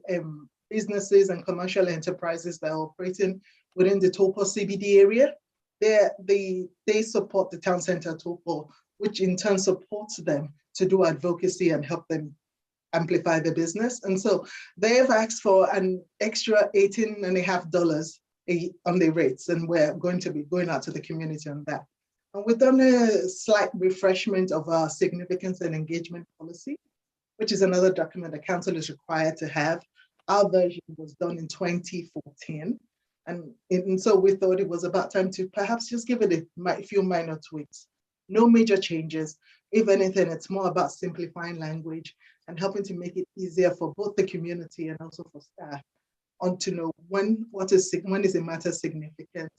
businesses and commercial enterprises that are operating within the Taupo CBD area. They support the town center Taupo, which in turn supports them to do advocacy and help them amplify the business. And so they've asked for an extra $18.50 on the rates, and we're going to be going out to the community on that. And we've done a slight refreshment of our significance and engagement policy, which is another document the council is required to have. Our version was done in 2014. And so we thought it was about time to perhaps just give it a few minor tweaks. No major changes. If anything, it's more about simplifying language and helping to make it easier for both the community and also for staff to know when is a matter significant,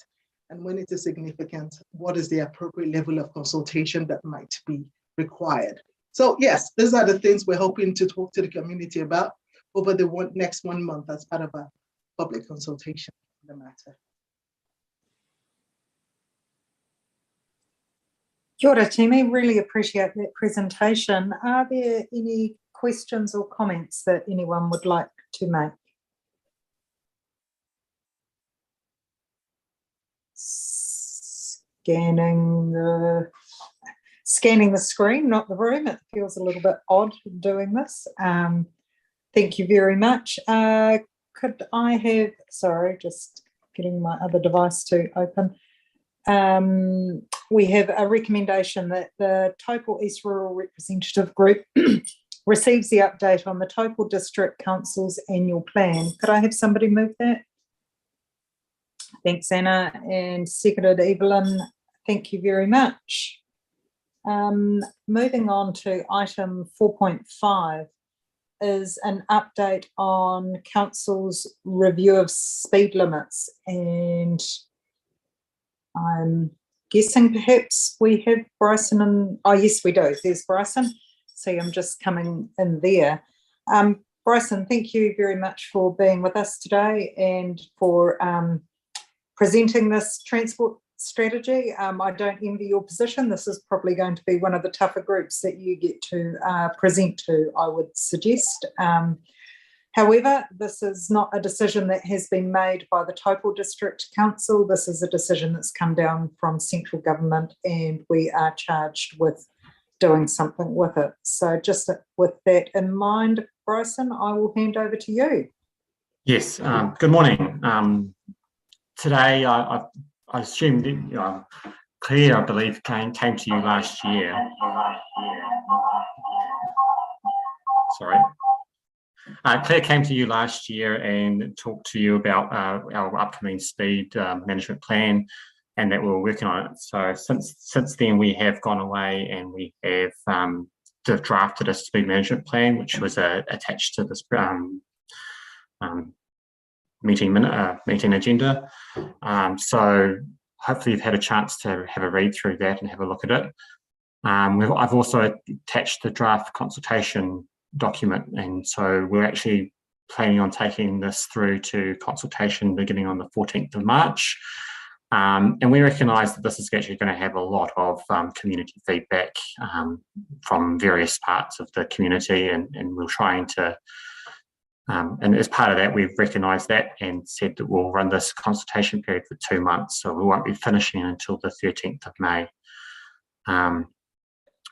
and when it is significant, what is the appropriate level of consultation that might be required. So yes, these are the things we're hoping to talk to the community about over the next 1 month as part of a public consultation on the matter. Kia ora, Timi. Really appreciate that presentation. Are there any questions or comments that anyone would like to make? Scanning the screen, not the room. It feels a little bit odd doing this. Thank you very much. Could I have, sorry, just getting my other device to open. We have a recommendation that the Taupō East Rural Representative Group receives the update on the Taupō District Council's annual plan. Could I have somebody move that? Thanks, Anna, and seconded Evelyn. Thank you very much. Moving on to item 4.5 is an update on Council's review of speed limits, and I'm guessing perhaps we have Bryson and, oh yes we do, there's Bryson. See, I'm just coming in there. Bryson, thank you very much for being with us today and for presenting this transport strategy. I don't envy your position. This is probably going to be one of the tougher groups that you get to present to, I would suggest. However, this is not a decision that has been made by the Taupō District Council. This is a decision that's come down from central government, and we are charged with doing something with it. So just with that in mind, Bryson, I will hand over to you. Yes, good morning. Today, I assume that, Claire, I believe, came to you last year. Sorry. Claire came to you last year and talked to you about our upcoming speed management plan, and that we were working on it. So since then, we have gone away and we have drafted a speed management plan, which was attached to this meeting agenda. So hopefully you've had a chance to have a read through that and have a look at it. I've also attached the draft consultation document, and so we're actually planning on taking this through to consultation beginning on the 14th of March. And we recognise that this is actually going to have a lot of community feedback from various parts of the community, and we're trying to, and as part of that, we've recognised that and said that we'll run this consultation period for 2 months, so we won't be finishing until the 13th of May.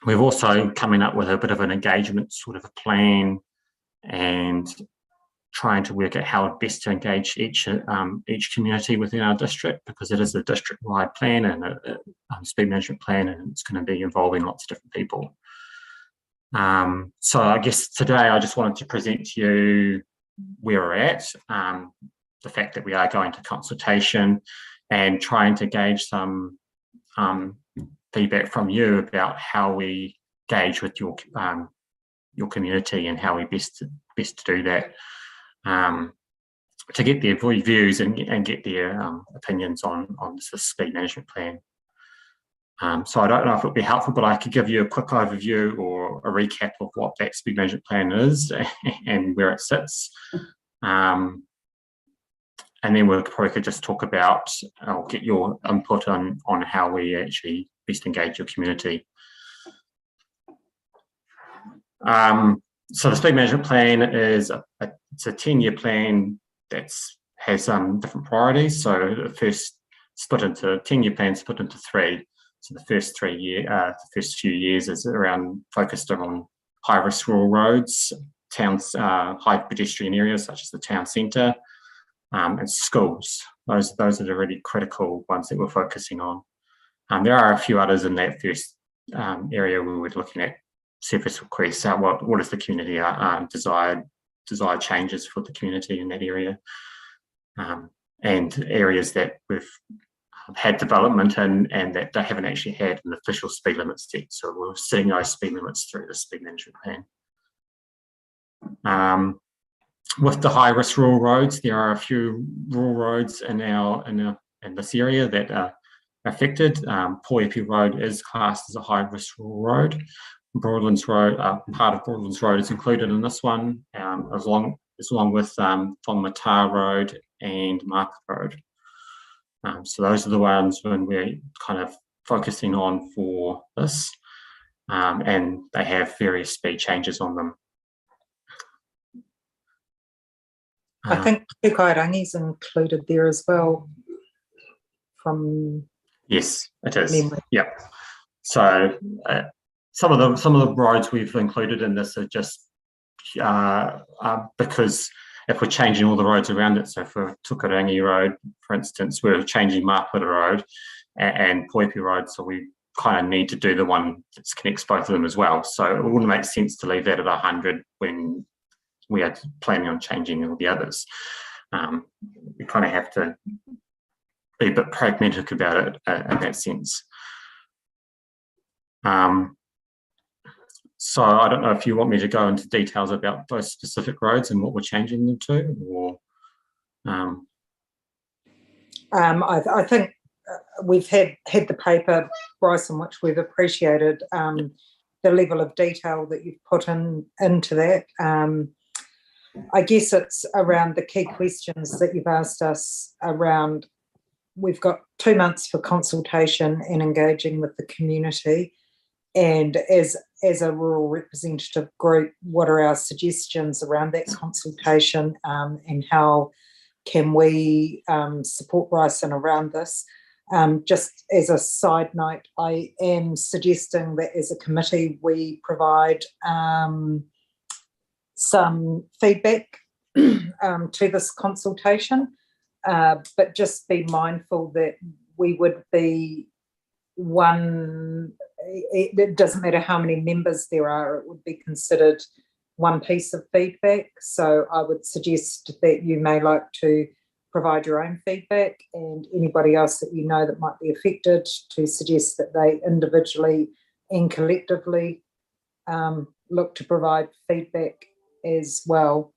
We've also coming up with a bit of an engagement sort of a plan and trying to work out how best to engage each community within our district, because it is a district-wide plan and a speed management plan, and it's going to be involving lots of different people. So I guess today I just wanted to present to you where we're at, the fact that we are going to consultation and trying to gauge some feedback from you about how we engage with your community and how we best do that, to get their views and get their opinions on this speed management plan. So I don't know if it would be helpful, but I could give you a quick overview or a recap of what that speed management plan is and where it sits. And then we probably could just talk about, I'll get your input on how we actually best engage your community. So the speed management plan is it's a 10-year plan that has different priorities. So the first 10-year plan split into 3. So the first few years is focused on high-risk rural roads, towns, high pedestrian areas such as the town centre, and schools. Those are the really critical ones that we're focusing on. There are a few others in that first area where we're looking at service requests. What is the community desired changes for the community in that area, and areas that we've had development in and that they haven't actually had an official speed limits yet. So we're setting those speed limits through the speed management plan. With the high-risk rural roads, there are a few rural roads in this area that are affected. Poepi Road is classed as a high-risk rural road. Broadlands Road, part of Broadlands Road is included in this one, along with Whangamata Road and Market Road. So those are the ones when we're kind of focusing on for this, and they have various speed changes on them. I think Turangi-Tongariro included there as well. From yes, it is. memory. Yep. So some of the roads we've included in this are just because if we're changing all the roads around it, so for Turangi Road, for instance, we're changing Marpeta Road and Poipi Road, so we kind of need to do the one that connects both of them as well. So it wouldn't make sense to leave that at 100 when we are planning on changing all the others. We kind of have to be a bit pragmatic about it in that sense. So I don't know if you want me to go into details about those specific roads and what we're changing them to, or I think we've had the paper, Bryson, which we've appreciated the level of detail that you've put into that. I guess it's around the key questions that you've asked us around. We've got 2 months for consultation and engaging with the community. And as a rural representative group, what are our suggestions around that consultation, and how can we support Bryson around this? Just as a side note, I am suggesting that as a committee we provide some feedback to this consultation, but just be mindful that we would be one. It doesn't matter how many members there are, it would be considered one piece of feedback. So I would suggest that you may like to provide your own feedback, and anybody else that you know that might be affected to suggest that they individually and collectively look to provide feedback as well.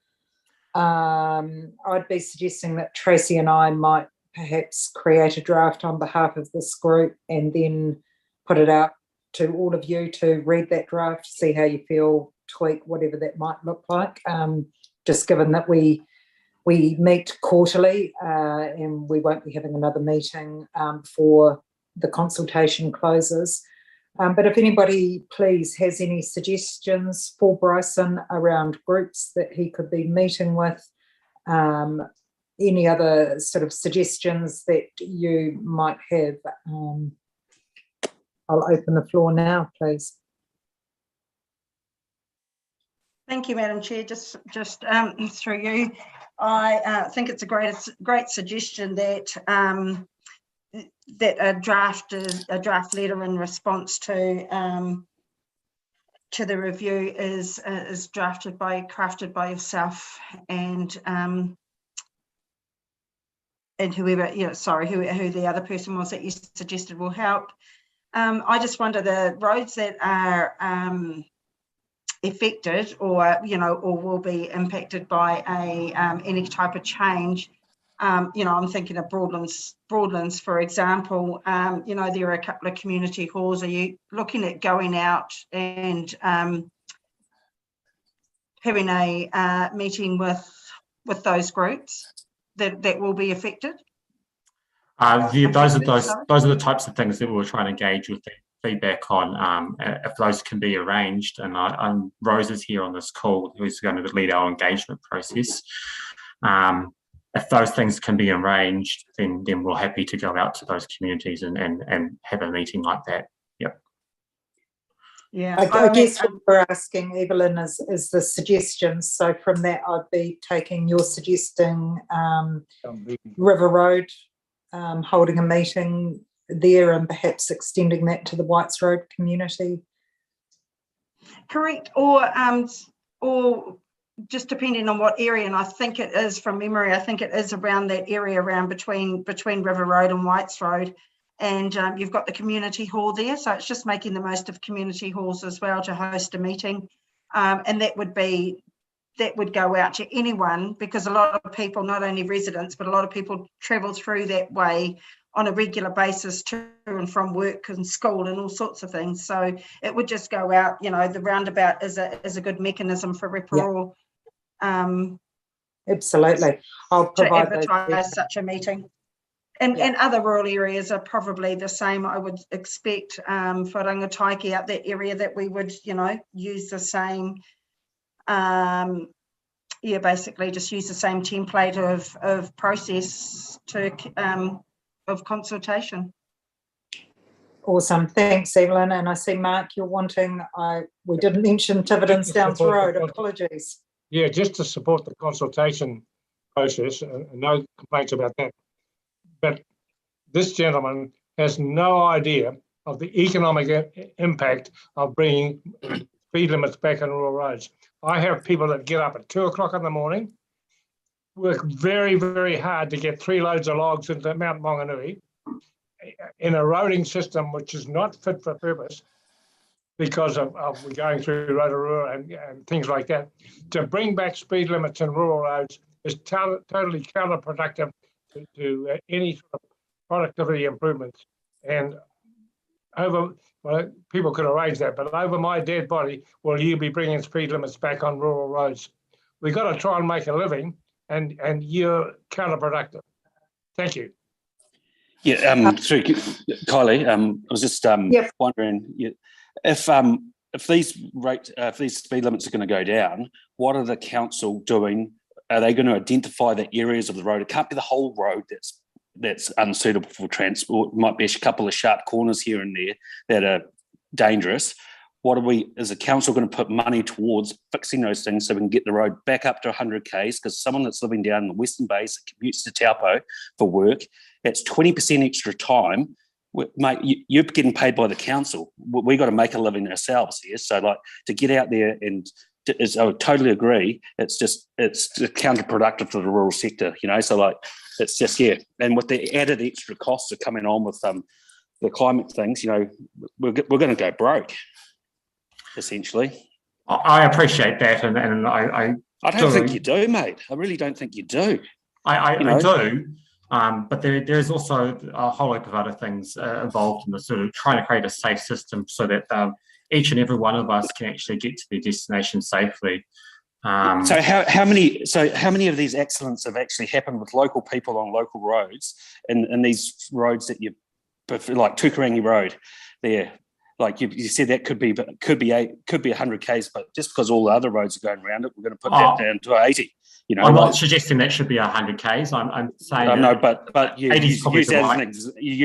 I'd be suggesting that Tracy and I might perhaps create a draft on behalf of this group and then put it out to all of you to read that draft, see how you feel, tweak whatever that might look like. Just given that we meet quarterly and we won't be having another meeting before the consultation closes. But if anybody, please, has any suggestions for Bryson around groups that he could be meeting with, any other sort of suggestions that you might have, I'll open the floor now, please. Thank you, Madam Chair. Just through you, I think it's a great suggestion that that a draft letter in response to the review is crafted by yourself and whoever, who the other person was that you suggested will help. I just wonder, the roads that are affected or will be impacted by any type of change. I'm thinking of Broadlands, for example. There are a couple of community halls. Are you looking at going out and having a meeting with those groups that will be affected? Those are the types of things that we're trying to engage with feedback on, if those can be arranged. And Rose is here on this call, who's going to lead our engagement process. If those things can be arranged, then we're happy to go out to those communities and have a meeting like that. Yep. Yeah, I guess what we're asking, Evelyn, is the suggestions. So from that, I'd be taking your suggesting River Road, holding a meeting there and perhaps extending that to the Whites Road community. Correct, or just depending on what area, and I think it is from memory, I think it is around that area around between River Road and Whites Road, and you've got the community hall there, so it's just making the most of community halls as well to host a meeting, and that would go out to anyone, because a lot of people, not only residents, but a lot of people travel through that way on a regular basis to and from work and school and all sorts of things. So it would just go out, the roundabout is a good mechanism for referral. Absolutely. I'll provide to advertise such a meeting. And other rural areas are probably the same, I would expect, for rangataiki out that area, that we would, use the same, basically just use the same template of process of consultation. Awesome, thanks, Evelyn. And I see, Mark, you're wanting, we didn't mention Tiverton's Downs Road, apologies. Yeah, just to support the consultation process, no complaints about that. But this gentleman has no idea of the economic impact of bringing speed limits back on rural roads. I have people that get up at 2 o'clock in the morning, work very, very hard to get 3 loads of logs into Mount Maunganui in a roading system which is not fit for purpose because of going through Rotorua and things like that. To bring back speed limits in rural roads is totally counterproductive to any sort of productivity improvements. And people could arrange that, but over my dead body, will you be bringing speed limits back on rural roads? We've got to try and make a living, and you're counterproductive. Thank you. Yeah, sorry, Kylie. I was just wondering if these speed limits are going to go down, what are the council doing? Are they going to identify the areas of the road? It can't be the whole road that's unsuitable for transport. It might be a couple of sharp corners here and there that are dangerous. What are we, as a council, going to put money towards fixing those things so we can get the road back up to 100 k's? Because someone that's living down in the Western Bays that commutes to Taupō for work, that's 20% extra time. Mate, you're getting paid by the council. We got to make a living ourselves here. So, like, to get out there and I would totally agree. It's counterproductive to the rural sector, So, like, it's just And with the added extra costs that are coming on with the climate things, we're going to go broke. Essentially, I appreciate that, and I don't think you do, mate. I really don't think you do. I do, but there is also a whole heap of other things involved in the sort of trying to create a safe system so that each and every one of us can actually get to their destination safely. So how many of these accidents have actually happened with local people on local roads and these roads that you prefer, like Turangi Road there? Like you said, that could be 100 k's, but just because all the other roads are going around it, we're going to put that down to 80. I'm not suggesting that should be 100 k's. I'm saying no, but you use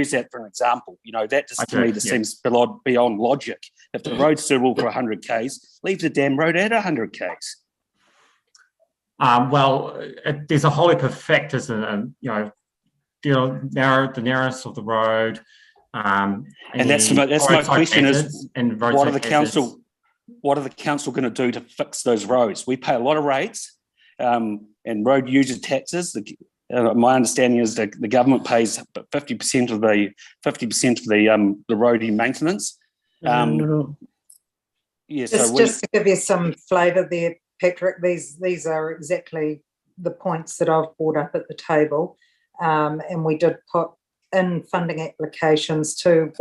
that for an example. That just to me seems beyond logic. If the road's suitable for 100 k's, leave the damn road at 100 k's. There's a whole heap of factors, and the narrowness of the road. And that's my question is, what are the council going to do to fix those roads? We pay a lot of rates and road user taxes. My understanding is that the government pays 50% of the roadie maintenance. Just to give you some flavour there, Patrick, these are exactly the points that I've brought up at the table, and we did put in funding applications to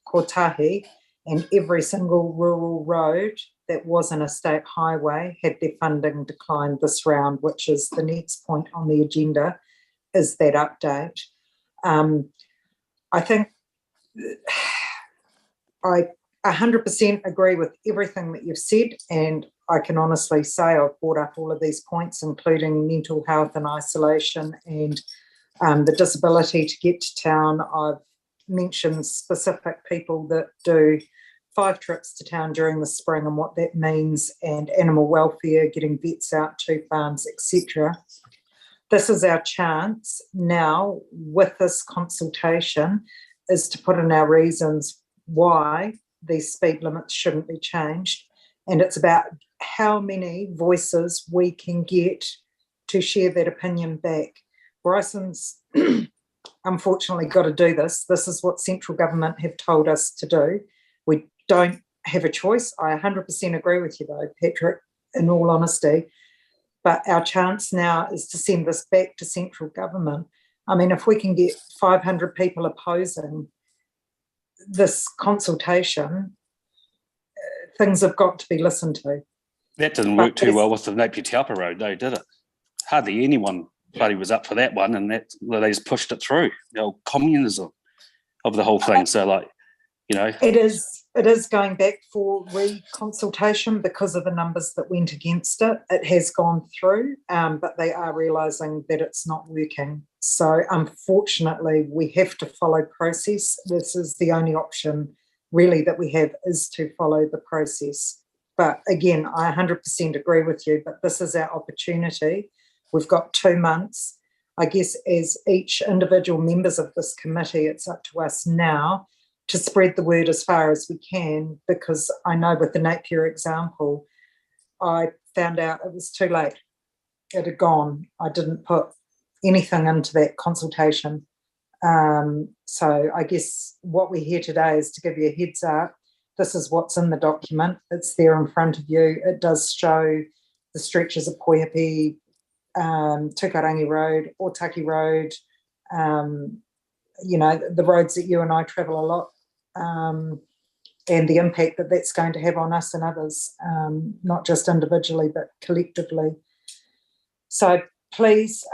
Kotahi, and every single rural road that wasn't a state highway had their funding declined this round, which is the next point on the agenda, is that update. I think I 100% agree with everything that you've said, and I can honestly say I've brought up all of these points, including mental health and isolation and the disability to get to town. I've mentioned specific people that do 5 trips to town during the spring and what that means, and animal welfare, getting vets out to farms, etc. This is our chance now with this consultation is to put in our reasons why these speed limits shouldn't be changed, and it's about how many voices we can get to share that opinion back. Bryson's unfortunately got to do this. This is what central government have told us to do. We don't have a choice. I 100% agree with you though, Patrick, in all honesty. But our chance now is to send this back to central government. I mean, if we can get 500 people opposing this consultation, things have got to be listened to. That didn't work too well with the Napier Taupo Road, though, did it? Hardly anyone Party was up for that one, and that they just pushed it through. Communism of the whole thing. So, like, it is going back for re-consultation because of the numbers that went against it. It has gone through, but they are realising that it's not working. So, unfortunately, we have to follow process. This is the only option really that we have, is to follow the process. But again, I 100% agree with you, but this is our opportunity. We've got 2 months. I guess as each individual members of this committee, it's up to us now to spread the word as far as we can, because I know with the Napier example, I found out it was too late. It had gone. I didn't put anything into that consultation. So I guess what we're here today is to give you a heads up. This is what's in the document. It's there in front of you. It does show the stretches of Poihipi, Turangi Road, Arataki Road, the roads that you and I travel a lot, and the impact that that's going to have on us and others, not just individually, but collectively. So please,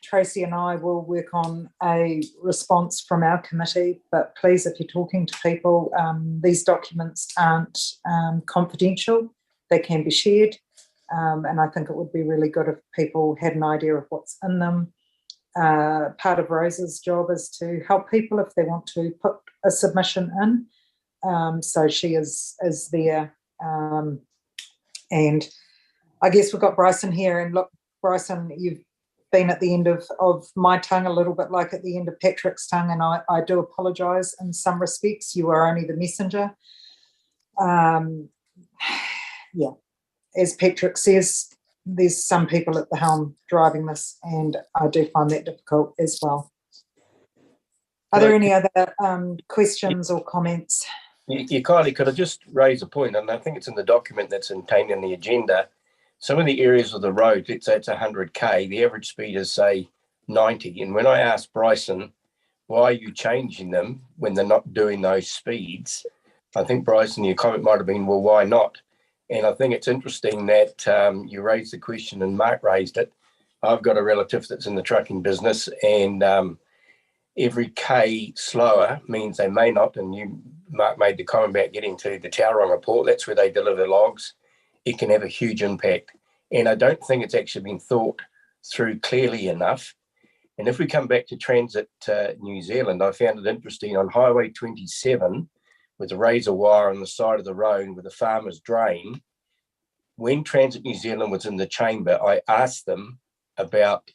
Tracy and I will work on a response from our committee, but please, if you're talking to people, these documents aren't confidential. They can be shared, and I think it would be really good if people had an idea of what's in them. Part of Rose's job is to help people if they want to put a submission in. So she is there. And I guess we've got Bryson here, and look, Bryson, you've been at the end of my tongue, a little bit like at the end of Patrick's tongue, and I do apologise in some respects. You are only the messenger. As Patrick says, there's some people at the helm driving this, and I do find that difficult as well. Are there any other questions or comments? Yeah, Kylie, could I just raise a point? And I think it's in the document that's contained in the agenda. Some of the areas of the road, let's say it's 100k, the average speed is, say, 90. And when I asked Bryson, why are you changing them when they're not doing those speeds? I think, Bryson, your comment might have been, well, why not? And I think it's interesting that you raised the question and Mark raised it. I've got a relative that's in the trucking business, and every K slower means they may not, and Mark made the comment about getting to the Tauranga port, that's where they deliver logs. It can have a huge impact. And I don't think it's actually been thought through clearly enough. And if we come back to Transit New Zealand, I found it interesting on Highway 27, with the razor wire on the side of the road with the farmer's drain. When Transit New Zealand was in the chamber, I asked them about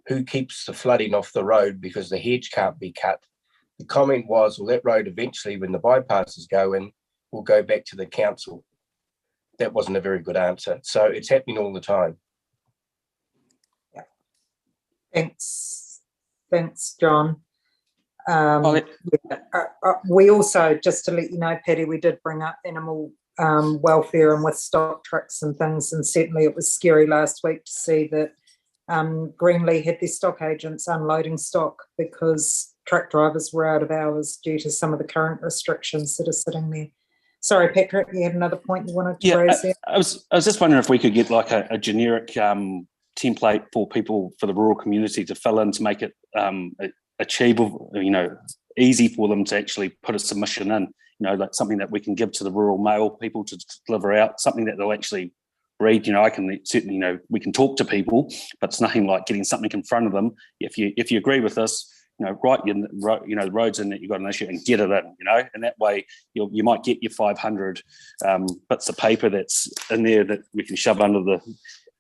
who keeps the flooding off the road because the hedge can't be cut. The comment was, well, that road eventually, when the bypasses go in, will go back to the council. That wasn't a very good answer. So it's happening all the time. Yeah. Thanks, John. We also, just to let you know, Patty, we did bring up animal welfare and with stock trucks and things, and certainly it was scary last week to see that Greenlee had their stock agents unloading stock because truck drivers were out of hours due to some of the current restrictions that are sitting there. Sorry, Patrick, you had another point you wanted to raise there? I was just wondering if we could get like a generic template for people, for the rural community to fill in to make it achievable, easy for them to actually put a submission in, like something that we can give to the Rural Mail people to deliver out, something that they'll actually read. I can certainly, we can talk to people, but it's nothing like getting something in front of them. If you agree with this, write the roads in that you've got an issue and get it in, and that way you might get your 500 bits of paper that's in there that we can shove under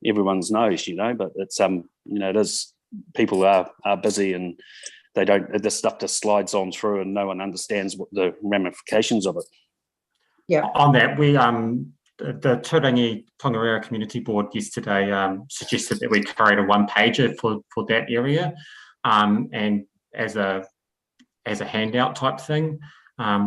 everyone's nose, but it's it is, people are busy and they don't, this stuff just slides on through and no one understands what the ramifications of it. Yeah. On that, we the Turangi-Tongariro Community Board yesterday suggested that we create a one-pager for that area, and as a handout type thing.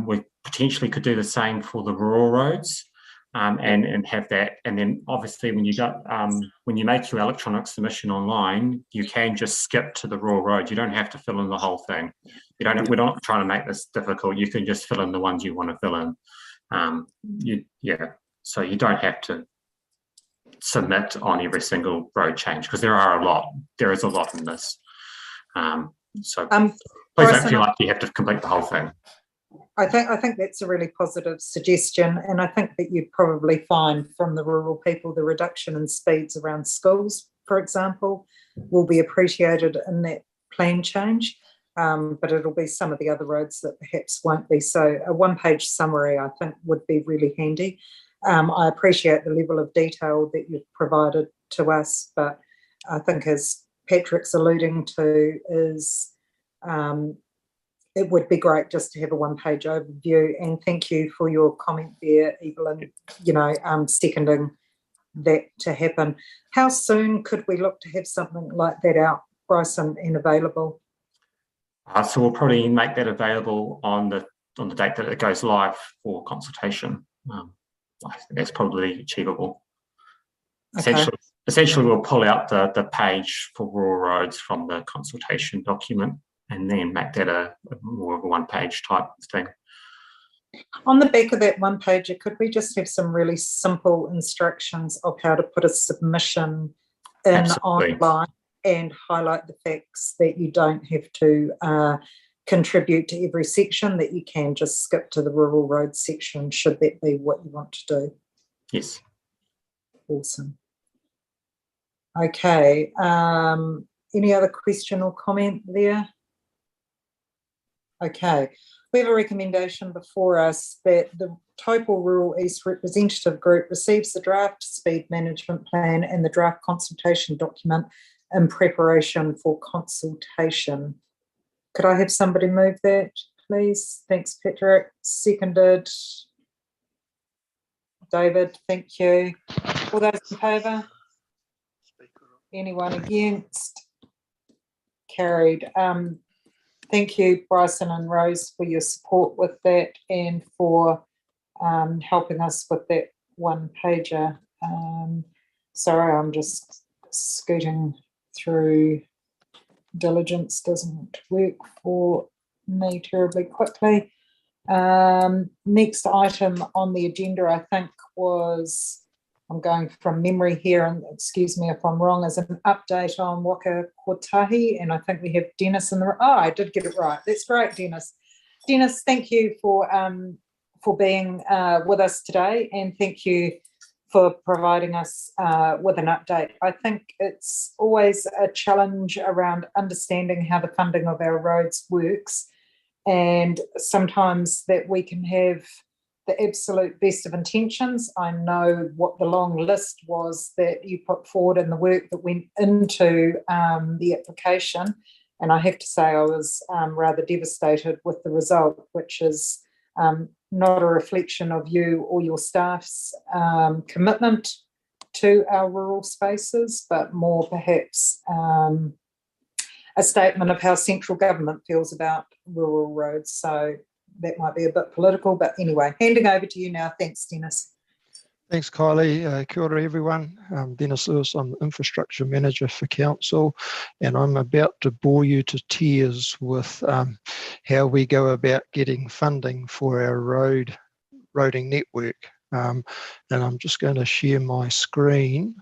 We potentially could do the same for the rural roads, and have that. And then obviously when you make your electronic submission online, you can just skip to the rural road. You don't have to fill in the whole thing. We're not trying to make this difficult. You can just fill in the ones you want to fill in. So you don't have to submit on every single road change, because there is a lot in this. So please don't feel like you have to complete the whole thing. I think that's a really positive suggestion, and I think that you'd probably find from the rural people the reduction in speeds around schools, for example, will be appreciated in that plan change, but it'll be some of the other roads that perhaps won't be. So a one-page summary, I think, would be really handy. I appreciate the level of detail that you've provided to us, but I think, as Patrick's alluding to, is it would be great just to have a one-page overview. And thank you for your comment there, Evelyn, seconding that to happen. How soon could we look to have something like that out, Bryson, and available? So we'll probably make that available on the date that it goes live for consultation. I think that's probably achievable. Okay. Essentially, we'll pull out the page for rural roads from the consultation document and then make that a more of a one-page type thing. On the back of that one pager, could we just have some really simple instructions of how to put a submission in Absolutely. online, and highlight the facts that you don't have to contribute to every section, that you can just skip to the rural road section, should that be what you want to do? Yes. Awesome. Okay. Any other question or comment there? Okay. We have a recommendation before us that the Taupō Rural East Representative Group receives the draft speed management plan and the draft consultation document in preparation for consultation. Could I have somebody move that, please? Thanks, Patrick. Seconded. David, thank you. All those in favour? Anyone against? Carried. Thank you, Bryson and Rose, for your support with that and for helping us with that one pager. Sorry, I'm just scooting through. Diligence doesn't work for me terribly quickly. Next item on the agenda, I think, was, I'm going from memory here, and excuse me if I'm wrong, is an update on Waka Kotahi, and I think we have Dennis in the, I did get it right. That's great, Dennis. Dennis, thank you for being with us today, and thank you for providing us with an update. I think it's always a challenge around understanding how the funding of our roads works, and sometimes that we can have the absolute best of intentions. I know what the long list was that you put forward and the work that went into the application, and I have to say I was rather devastated with the result, which is not a reflection of you or your staff's commitment to our rural spaces, but more perhaps a statement of how central government feels about rural roads. So that might be a bit political, but anyway, handing over to you now. Thanks, Dennis. Thanks, Kylie. Kia ora, everyone. I'm Dennis Lewis. I'm the Infrastructure Manager for Council, and I'm about to bore you to tears with how we go about getting funding for our roading network. And I'm just going to share my screen.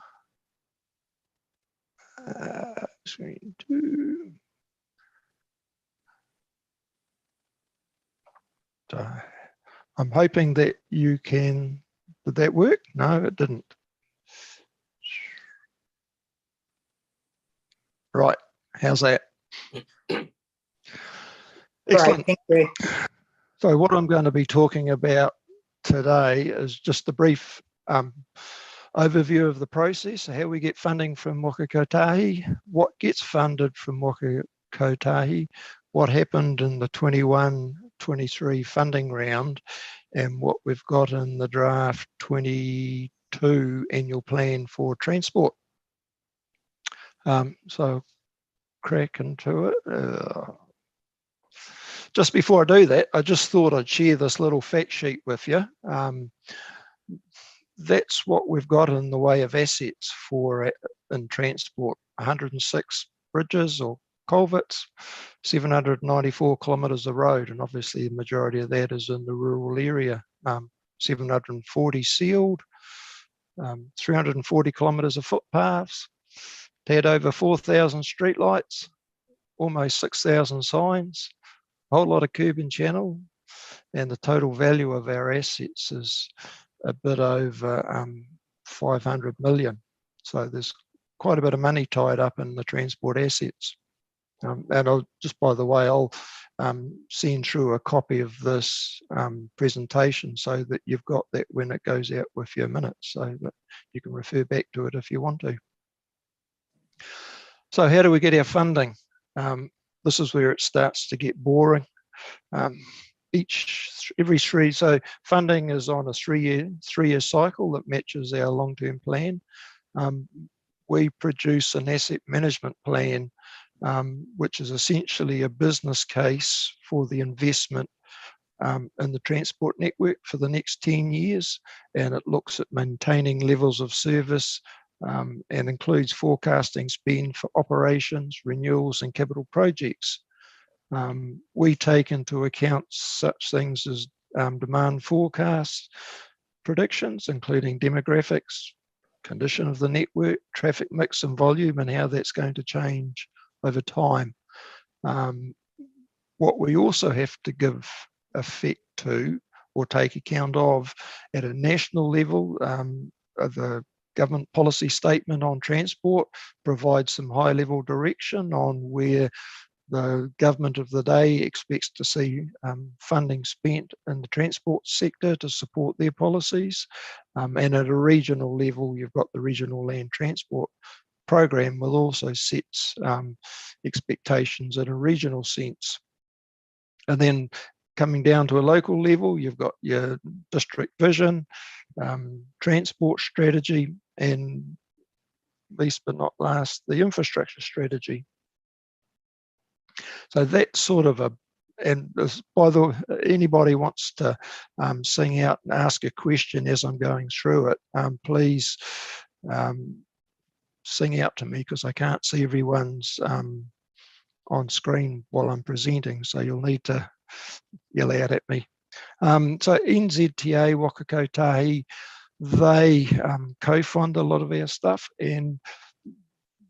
Screen 2. So I'm hoping that you can. Did that work? No, it didn't. Right, how's that? Excellent. Right, thank you. So what I'm going to be talking about today is just a brief overview of the process, how we get funding from Waka Kotahi, what gets funded from Waka Kotahi, what happened in the 21-23 funding round, and what we've got in the draft 22 annual plan for transport. So crack into it. Just before I do that, I just thought I'd share this little fact sheet with you. That's what we've got in the way of assets for in transport: 106 bridges or culverts, 794 kilometres of road, and obviously the majority of that is in the rural area. 740 sealed, 340 kilometres of footpaths, had over 4,000 streetlights, almost 6,000 signs, a whole lot of curb and channel, and the total value of our assets is a bit over 500 million. So there's quite a bit of money tied up in the transport assets. And I'll just, by the way, I'll send through a copy of this presentation so that you've got that when it goes out with your minutes, so that you can refer back to it if you want to. So how do we get our funding? This is where it starts to get boring. So funding is on a three-year cycle that matches our long-term plan. We produce an asset management plan, which is essentially a business case for the investment in the transport network for the next 10 years. And it looks at maintaining levels of service and includes forecasting spend for operations, renewals and capital projects. We take into account such things as demand forecasts, predictions, including demographics, condition of the network, traffic mix and volume, and how that's going to change over time. What we also have to give effect to or take account of at a national level, the government policy statement on transport provides some high level direction on where the government of the day expects to see funding spent in the transport sector to support their policies. And at a regional level, you've got the Regional Land Transport Program, which also sets expectations in a regional sense. And then coming down to a local level, you've got your district vision, transport strategy, and least but not last, the infrastructure strategy. So that's sort of and by the way, anybody wants to sing out and ask a question as I'm going through it, please sing out to me, because I can't see everyone's on screen while I'm presenting, so you'll need to yell out at me. So NZTA, Waka Kotahi, they co-fund a lot of our stuff, and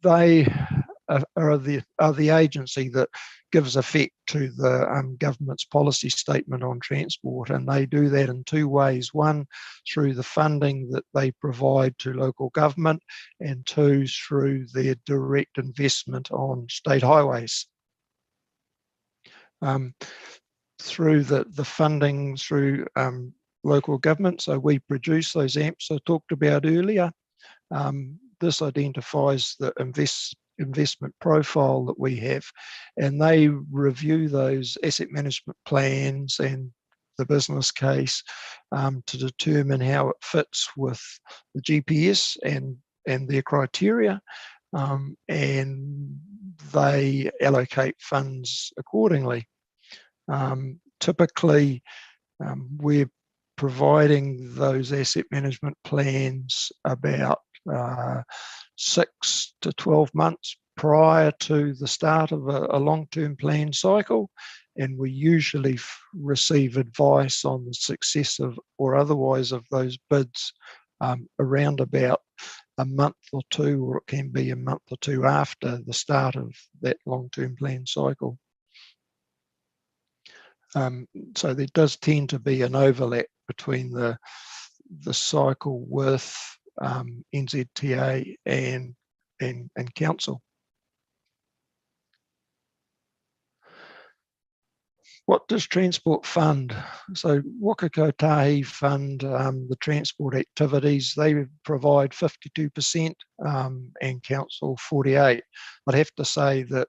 they are the agency that gives effect to the government's policy statement on transport, and they do that in two ways. One, through the funding that they provide to local government, and two, through their direct investment on state highways. Through the funding through local government, so we produce those AMPs I talked about earlier. This identifies the investment profile that we have, and they review those asset management plans and the business case to determine how it fits with the GPS and their criteria, and they allocate funds accordingly. Typically, we're providing those asset management plans about 6 to 12 months prior to the start of a long-term plan cycle, and we usually receive advice on the success of or otherwise of those bids around about a month or two, or it can be a month or two after the start of that long-term plan cycle. So there does tend to be an overlap between the cycle with NZTA and council. What does transport fund? So Waka Kotahi fund the transport activities. They provide 52% and council 48%. I'd have to say that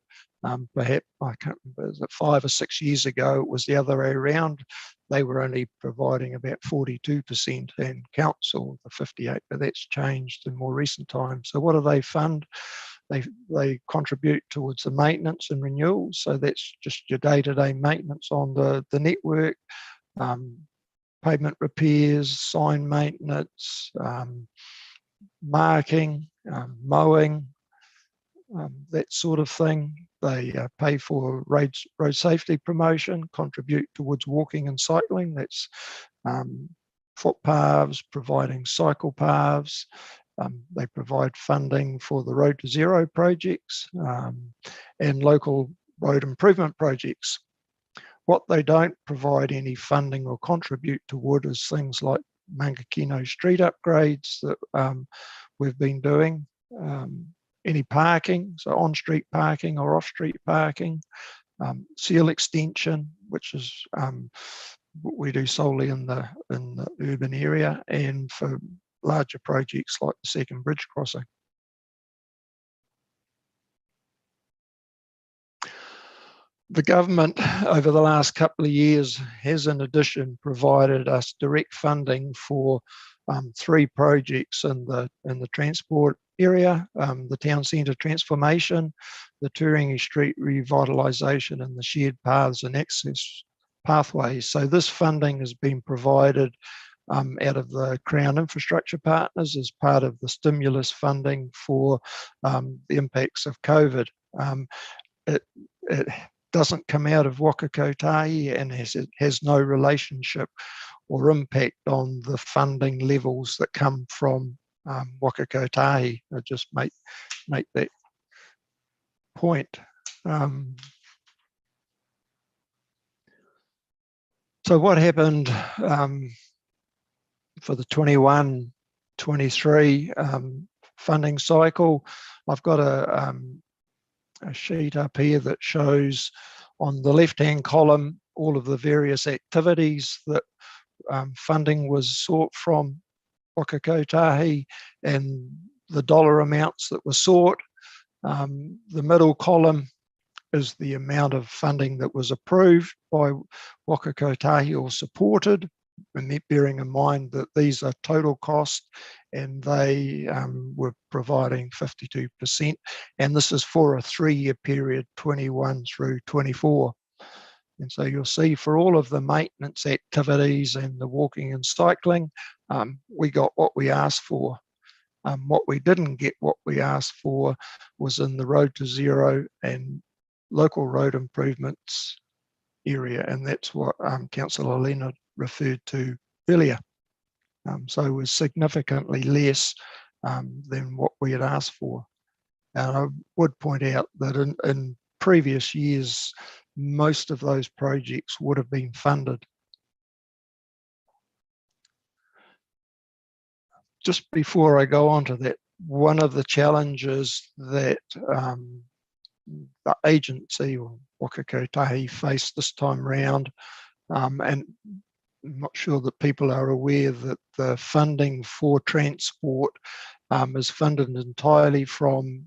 perhaps, I can't remember, is it 5 or 6 years ago, it was the other way around. They were only providing about 42% and council the 58%, but that's changed in more recent times. So what do they fund? They contribute towards the maintenance and renewals. So that's just your day-to-day maintenance on the network, pavement repairs, sign maintenance, marking, mowing, that sort of thing. They pay for road safety promotion, contribute towards walking and cycling. That's footpaths, providing cycle paths. They provide funding for the Road to Zero projects and local road improvement projects. What they don't provide any funding or contribute toward is things like Mangakino street upgrades that we've been doing, any parking, so on-street parking or off-street parking, seal extension, which is what we do solely in the urban area, and for larger projects like the second bridge crossing. The government over the last couple of years has in addition provided us direct funding for 3 projects in the transport area, the town centre transformation, the Turangi Street revitalisation, and the shared paths and access pathways. So this funding has been provided out of the Crown Infrastructure Partners as part of the stimulus funding for the impacts of COVID. It doesn't come out of Waka Kotahi and has no relationship or impact on the funding levels that come from Waka Kotahi. I just make that point. So what happened for the 21-23 funding cycle? I've got a sheet up here that shows on the left-hand column all of the various activities that funding was sought from Waka Kotahi and the dollar amounts that were sought. The middle column is the amount of funding that was approved by Waka Kotahi or supported, and bearing in mind that these are total cost and they were providing 52%, and this is for a 3-year period, 21 through 24. And so you'll see for all of the maintenance activities and the walking and cycling, we got what we asked for. What we didn't get what we asked for was in the Road to Zero and local road improvements area, and that's what Councillor Leonard referred to earlier. So it was significantly less than what we had asked for. And I would point out that in previous years, most of those projects would have been funded. Just before I go on to that, one of the challenges that the agency or Waka Kotahi faced this time round, and I'm not sure that people are aware that the funding for transport is funded entirely from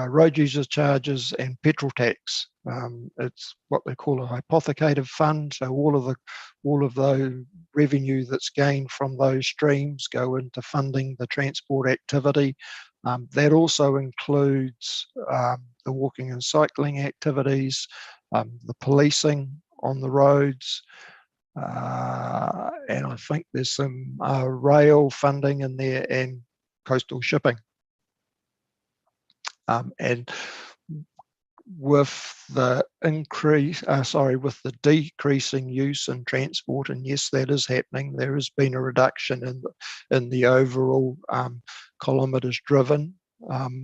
road user charges and petrol tax. It's what they call a hypothecative fund. So all of the revenue that's gained from those streams go into funding the transport activity. That also includes the walking and cycling activities, the policing on the roads, and I think there's some rail funding in there and coastal shipping. And with the with the decreasing use in transport, and yes, that is happening, there has been a reduction in the overall kilometres driven,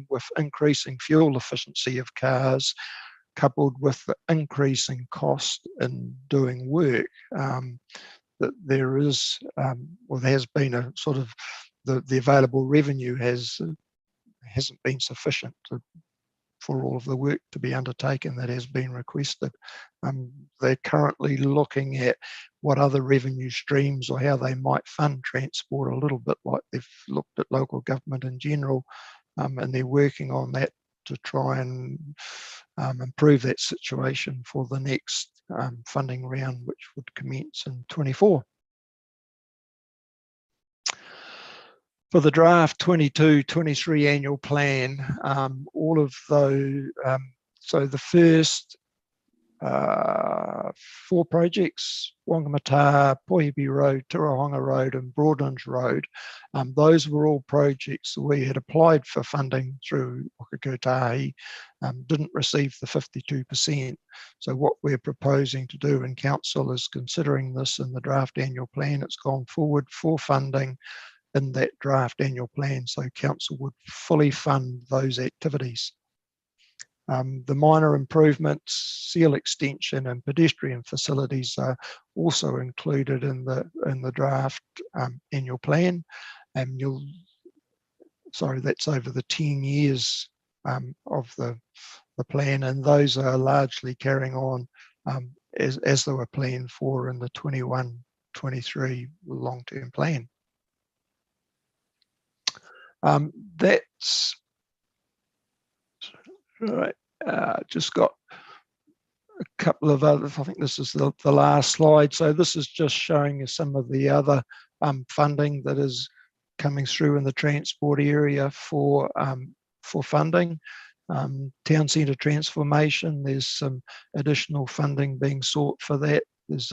with increasing fuel efficiency of cars, coupled with the increasing cost in doing work, that there is, well, there has been a sort of, the available revenue hasn't been sufficient for all of the work to be undertaken that has been requested. They're currently looking at what other revenue streams or how they might fund transport, a little bit like they've looked at local government in general, and they're working on that to try and improve that situation for the next funding round, which would commence in 24. For the draft 22-23 annual plan, all of those, so the first 4 projects: Whangamata, Poihipi Road, Turahonga Road and Broadlands Road. Those were all projects that we had applied for funding through Whakakotahi, didn't receive the 52%. So what we're proposing to do, and council is considering this in the draft annual plan, it's gone forward for funding in that draft annual plan, so council would fully fund those activities. The minor improvements, seal extension and pedestrian facilities are also included in the draft annual plan, and that's over the 10 years of the plan, and those are largely carrying on as they were planned for in the 21-23 long-term plan. That's right. Just got a couple of other, I think this is the last slide. So this is just showing you some of the other funding that is coming through in the transport area for funding. Town centre transformation, there's some additional funding being sought for that. There's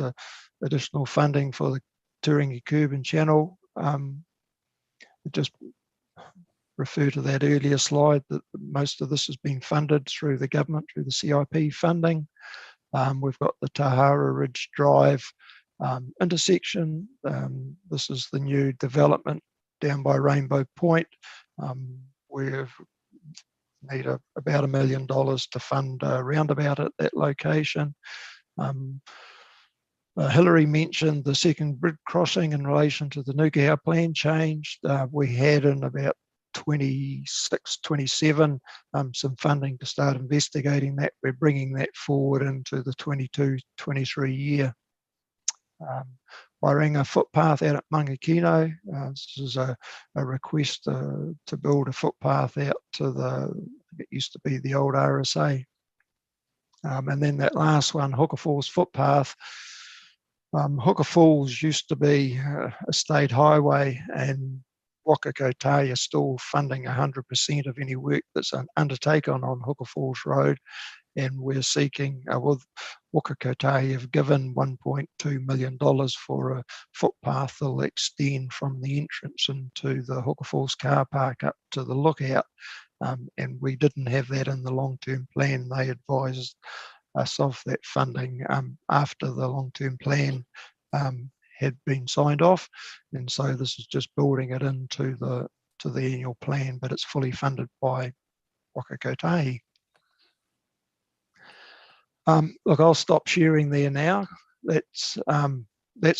additional funding for the Turangi Curb and Channel. Just refer to that earlier slide that most of this has been funded through the government, through the CIP funding. We've got the Tahara Ridge Drive intersection. This is the new development down by Rainbow Point. We need about $1 million to fund a roundabout at that location. Hillary mentioned the second bridge crossing in relation to the Nukuhau plan change. We had in about 26, 27 some funding to start investigating that. We're bringing that forward into the 22-23 year. Wairanga footpath out at Mangakino. This is a request to build a footpath out to it used to be the old RSA. And then that last one, Hooker Falls footpath. Hooker Falls used to be a state highway, and Whakakotahi is still funding 100% of any work that's undertaken on Hooker Falls Road, and we're seeking, Whakakotahi have given $1.2 million for a footpath that'll extend from the entrance into the Hooker Falls car park up to the lookout, and we didn't have that in the long-term plan. They advised us of that funding after the long-term plan had been signed off, and so this is just building it into the annual plan, but it's fully funded by Whakakotahi. Look, I'll stop sharing there now. That's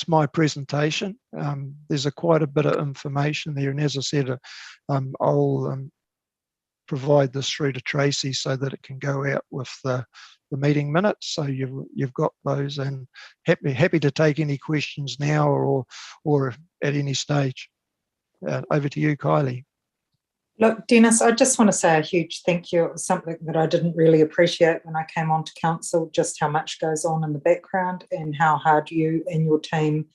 my presentation. There's quite a bit of information there, and as I said, I'll provide this through to Tracy so that it can go out with the meeting minutes, so you've got those, and happy to take any questions now or at any stage. Over to you, Kylie. Look, Dennis, I just want to say a huge thank you. It was something that I didn't really appreciate when I came onto council, just how much goes on in the background and how hard you and your team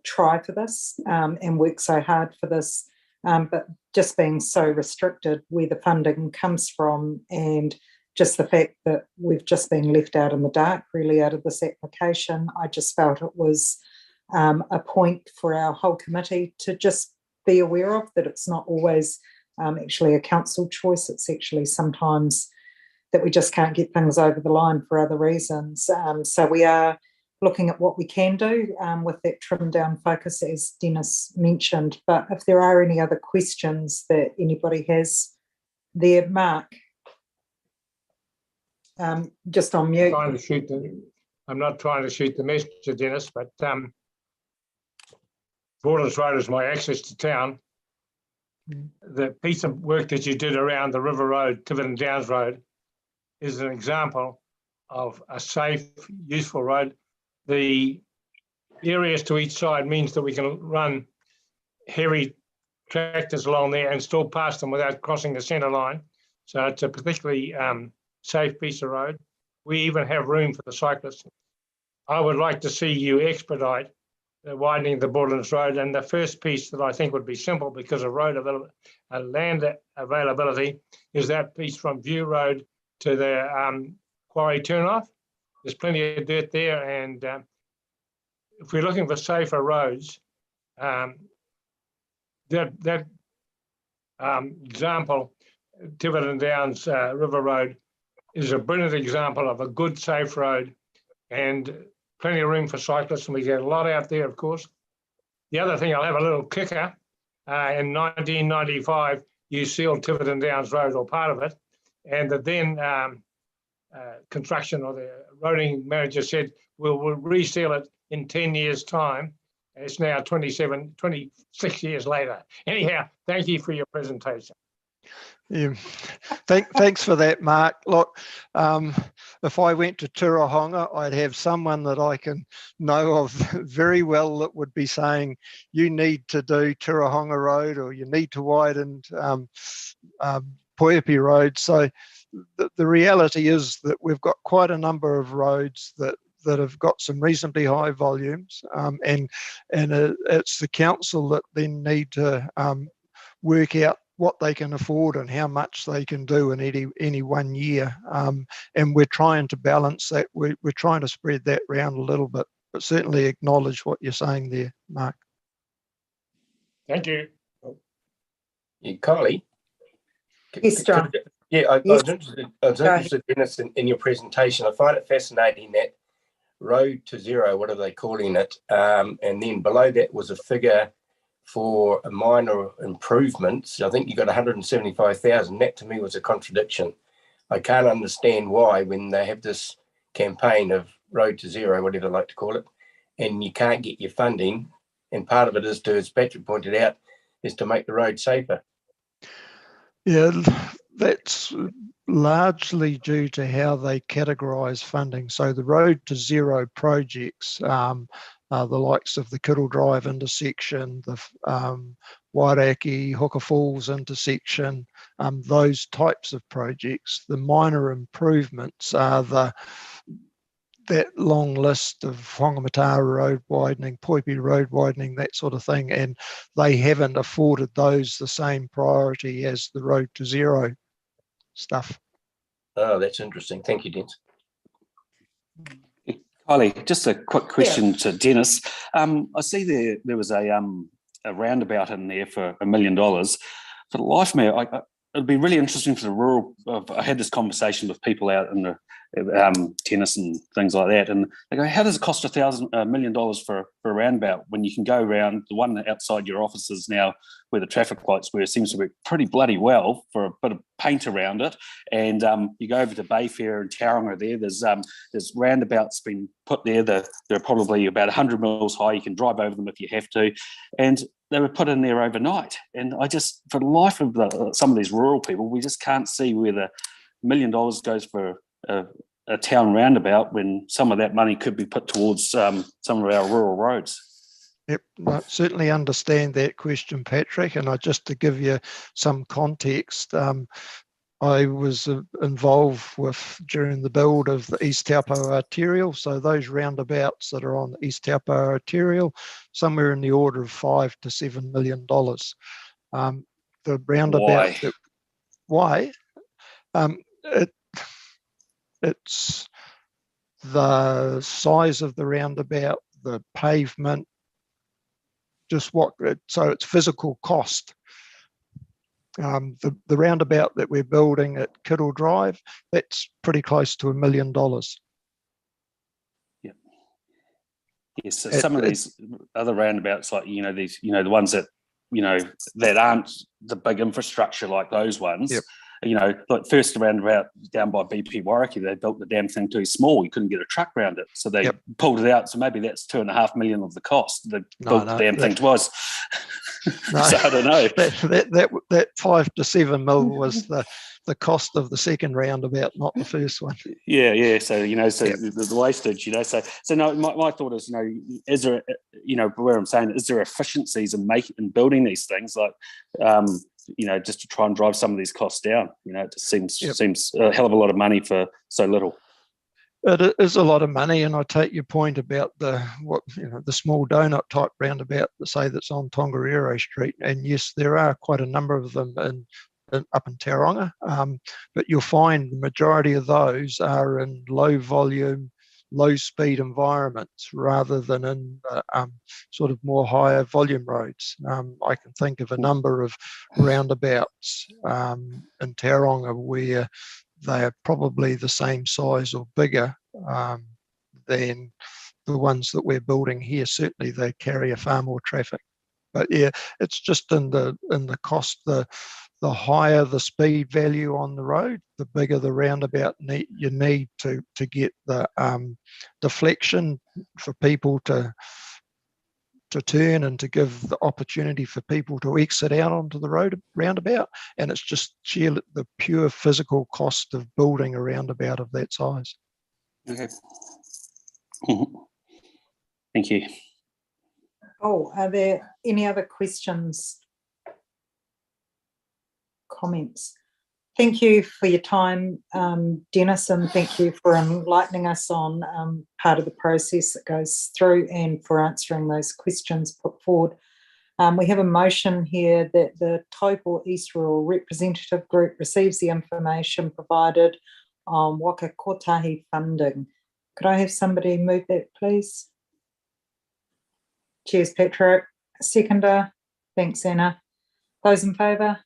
try for this and work so hard for this, but just being so restricted where the funding comes from, and just the fact that we've just been left out in the dark really out of this application. I just felt it was a point for our whole committee to just be aware of, that it's not always actually a council choice. It's actually sometimes that we just can't get things over the line for other reasons. So we are looking at what we can do with that trimmed down focus, as Dennis mentioned. But if there are any other questions that anybody has there, Mark, just on mute. I'm not trying to shoot the messenger, Dennis, but Broadlands Road is my access to town. The piece of work that you did around the River Road, Tiverton Downs Road, is an example of a safe, useful road. The areas to each side means that we can run heavy tractors along there and still pass them without crossing the centre line. So it's a particularly safe piece of road. We even have room for the cyclists. I would like to see you expedite the widening of the Broadlands Road, and the first piece that I think would be simple because of land availability is that piece from View Road to the Quarry turnoff. There's plenty of dirt there, and if we're looking for safer roads, that example, Tiverton Downs River Road, is a brilliant example of a good, safe road and plenty of room for cyclists, and we get a lot out there, of course. The other thing, I'll have a little kicker. In 1995, you sealed Tiverton Downs Road, or part of it, and the then construction or the roading manager said, we'll reseal it in 10 years' time. It's now 26 years later. Anyhow, thank you for your presentation. Yeah, thanks for that, Mark. Look, if I went to Turahonga, I'd have someone that I can know of very well that would be saying, you need to do Turahonga Road, or you need to widen Poipi Road. So the reality is that we've got quite a number of roads that have got some reasonably high volumes, and it's the council that then need to work out what they can afford and how much they can do in any 1 year. And we're trying to balance that. We're trying to spread that round a little bit, but certainly acknowledge what you're saying there, Mark. Thank you. Yeah, Kylie. Yes, John. Yeah, I was interested in your presentation. I find it fascinating that road to zero, what are they calling it? And then below that was a figure for a minor improvements. I think you got 175,000. That to me was a contradiction. I can't understand why, when they have this campaign of road to zero, whatever they like to call it, and you can't get your funding. And part of it is to, as Patrick pointed out, is to make the road safer. Yeah, that's largely due to how they categorise funding. So the road to zero projects, the likes of the Kittle Drive intersection, the Wairaki, Hooker Falls intersection, those types of projects. The minor improvements are that long list of Whangamatara Road widening, Poipi Road widening, that sort of thing, and they haven't afforded those the same priority as the road to zero stuff. Oh, that's interesting. Thank you, Dennis. Kylie, just a quick question to Dennis. I see there was a roundabout in there for $1 million. For the life of me, it'd be really interesting for the rural. I had this conversation with people out in the tennis and things like that, and they go, "How does it cost $1 million for a roundabout when you can go around the one outside your offices now, where the traffic lights were, seems to work pretty bloody well for a bit of paint around it, and you go over to Bayfair and Tauranga there. There's roundabouts been put there. They're probably about 100 mils high. You can drive over them if you have to, and they were put in there overnight. And I just, for the life of some of these rural people, we just can't see where the $1 million goes for a town roundabout when some of that money could be put towards some of our rural roads." Yep, I certainly understand that question, Patrick. And just to give you some context, I was involved during the build of the East Taupō Arterial. So those roundabouts that are on the East Taupō Arterial, somewhere in the order of $5 to $7 million. The roundabout. Why? It's the size of the roundabout, the pavement, so it's physical cost. The roundabout that we're building at Kittle Drive, that's pretty close to $1 million. Yeah. Yes. So some of these other roundabouts, like these, the ones that that aren't the big infrastructure like those ones. Yep. Like first roundabout down by BP Wairaki, they built the damn thing too small. You couldn't get a truck around it, so they pulled it out. So maybe that's $2.5 million of the cost. They built the damn thing twice. No, so I don't know. That $5 to $7 million was the cost of the second roundabout, not the first one. Yeah. So the wastage. So no. My thought is, is there, where I'm saying, is there efficiencies in building these things, like, just to try and drive some of these costs down? It just seems a hell of a lot of money for so little. It is a lot of money, and I take your point about the small donut type roundabout, that's on Tongariro Street. And yes, there are quite a number of them up in Tauranga, but you'll find the majority of those are in low volume, low-speed environments rather than in sort of more higher volume roads. I can think of a number of roundabouts in Tauranga where they are probably the same size or bigger than the ones that we're building here. Certainly they carry far more traffic. But yeah, it's just in the cost. The higher the speed value on the road, the bigger the roundabout you need to get the deflection for people to turn and to give the opportunity for people to exit out onto the roundabout. And it's just the pure physical cost of building a roundabout of that size. Okay. Thank you. Oh, are there any other questions? Comments? Thank you for your time, Dennis, and thank you for enlightening us on part of the process that goes through and for answering those questions put forward. We have a motion here that the Taupō East Rural Representative Group receives the information provided on waka kotahi funding. Could I have somebody move that, please? Cheers, Patrick. Seconder. Thanks, Anna. Those in favour?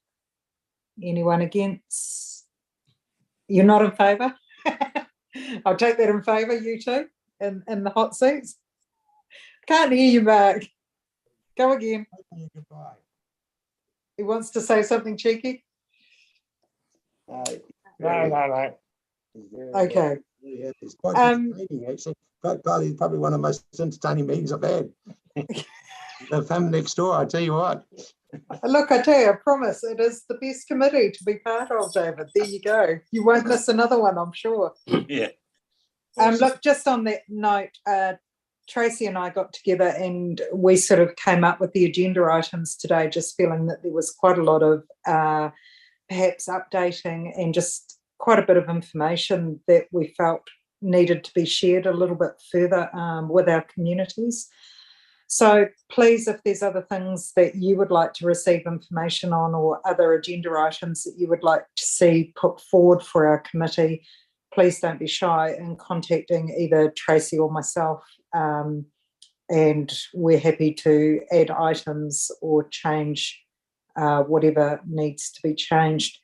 Anyone against? You're not in favour? I'll take that in favour, you two, in the hot seats. Can't hear you, Mark. Go again. He wants to say something cheeky? No. Okay. Yeah, it's quite entertaining, actually. Kylie, probably one of the most entertaining meetings I've had. The family next door, I tell you what. Look, I tell you, I promise it is the best committee to be part of, David. There you go. You won't miss another one, I'm sure. Yeah. Look, just on that note, Tracy and I got together and we sort of came up with the agenda items today, just feeling that there was quite a lot of perhaps updating and just quite a bit of information that we felt needed to be shared a little bit further with our communities. So please, if there's other things that you would like to receive information on or other agenda items that you would like to see put forward for our committee, please don't be shy in contacting either Tracy or myself, and we're happy to add items or change whatever needs to be changed.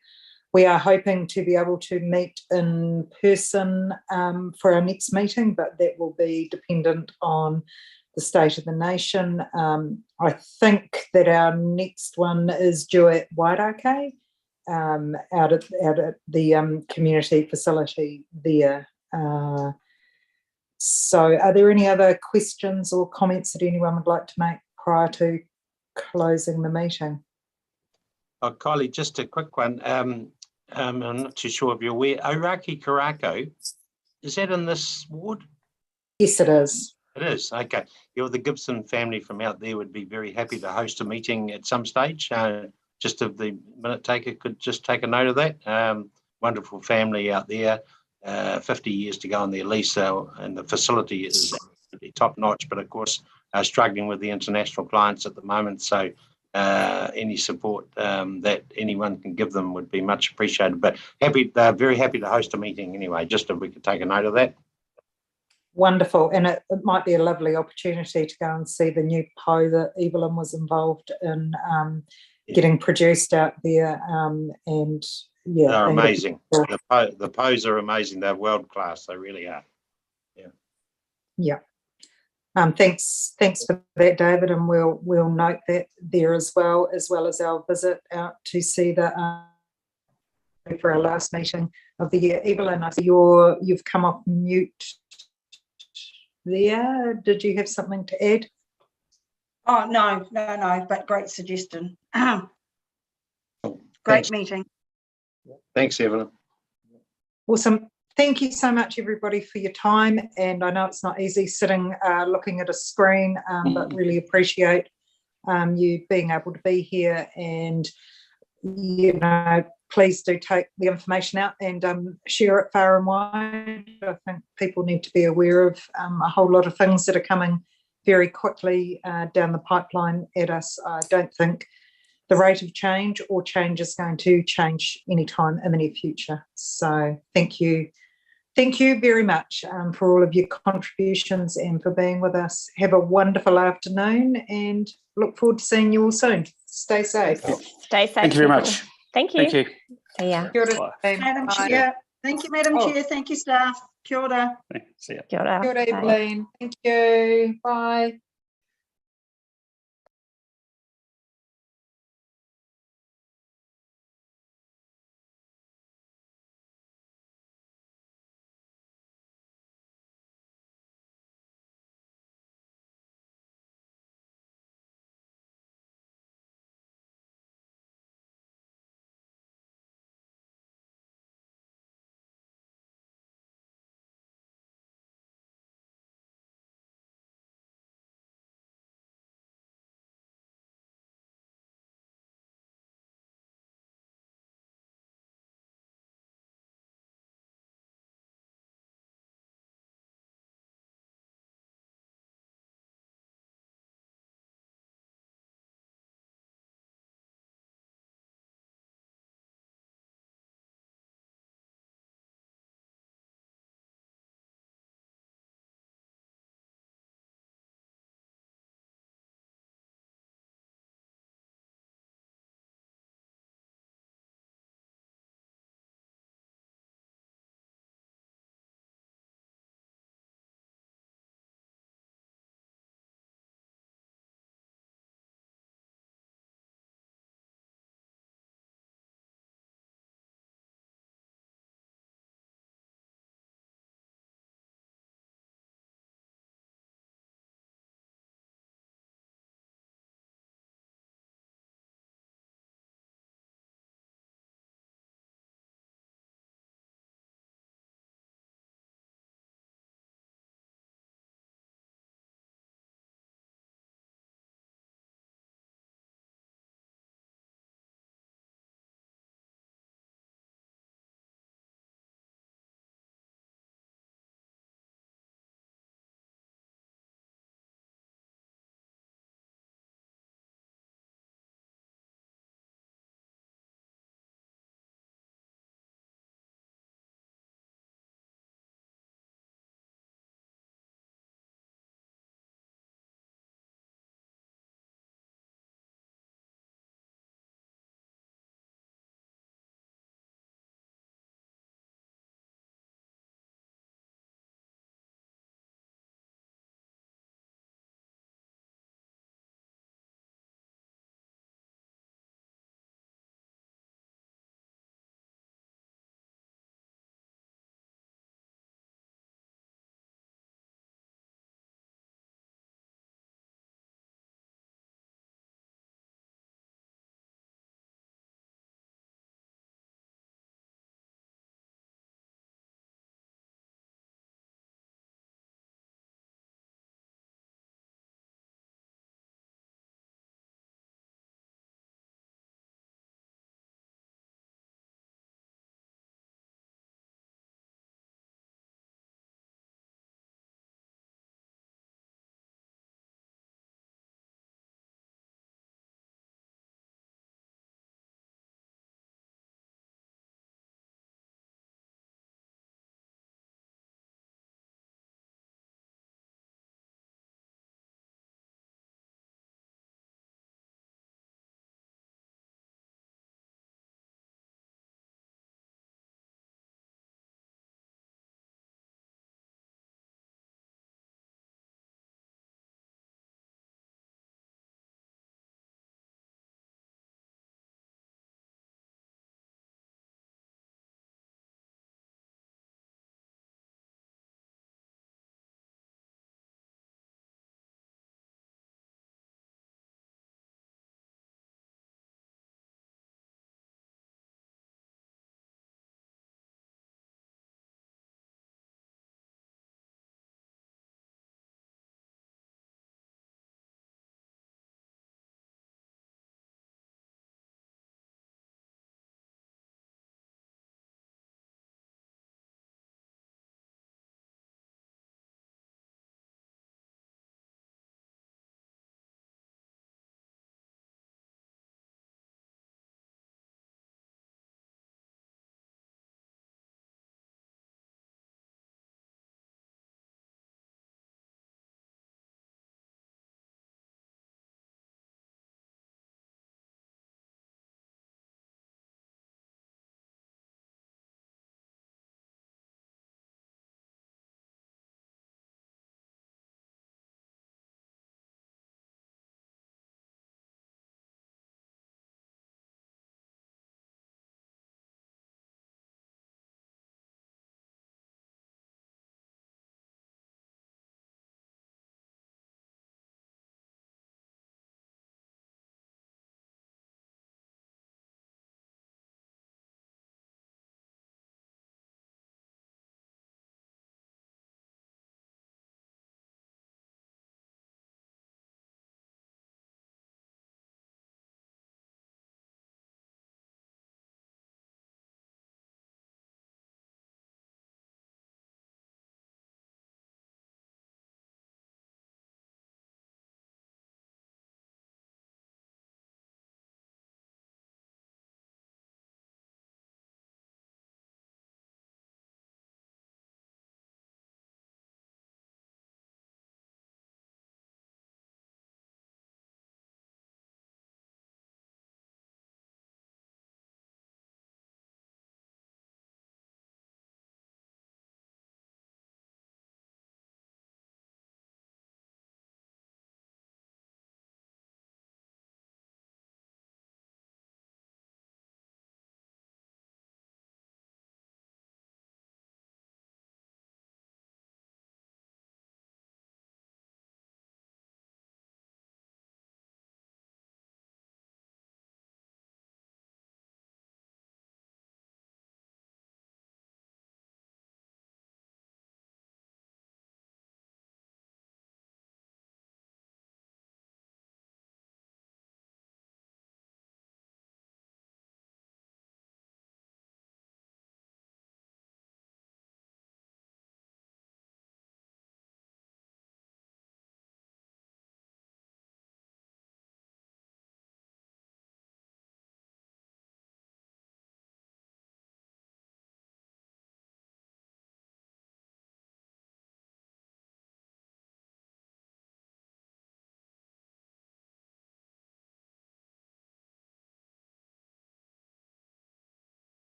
We are hoping to be able to meet in person for our next meeting, but that will be dependent on the state of the nation. I think that our next one is due at Wairakei, out at the community facility there. So are there any other questions or comments that anyone would like to make prior to closing the meeting? Oh, Kylie, just a quick one. I'm not too sure if you're aware, Ōrākei Karako, is that in this ward? Yes, it is. It is, okay. Yeah, the Gibson family from out there would be very happy to host a meeting at some stage. Just if the minute taker could just take a note of that. Wonderful family out there, 50 years to go on their lease, and the facility is top notch, but of course struggling with the international clients at the moment. So any support that anyone can give them would be much appreciated. But they're very happy to host a meeting anyway, just if we could take a note of that. Wonderful, and it might be a lovely opportunity to go and see the new po that Evelyn was involved in getting produced out there, and yeah, they're amazing. The pos are amazing. They're world class. They really are. Yeah. Thanks for that, David, and we'll note that there as well as our visit out to see the for our last meeting of the year. Evelyn, I see you've come off mute there. Did you have something to add? Oh, no, but great suggestion. Great meeting. Thanks, Evelyn. Awesome. Thank you so much, everybody, for your time. And I know it's not easy sitting looking at a screen, but really appreciate you being able to be here. And, please do take the information out and share it far and wide. I think people need to be aware of a whole lot of things that are coming very quickly down the pipeline at us. I don't think the rate of change is going to change anytime in the near future. So thank you thank you very much for all of your contributions and for being with us. Have a wonderful afternoon and look forward to seeing you all soon. Stay safe. Stay safe. Thank you very much. Thank you. Thank you. See ya. Kia ora, Madam bye. Chair. Thank you, Madam Chair. Thank you, staff. Kia ora. See ya. Kia ora. Kia ora, Bye. Evelyn. Thank you. Bye.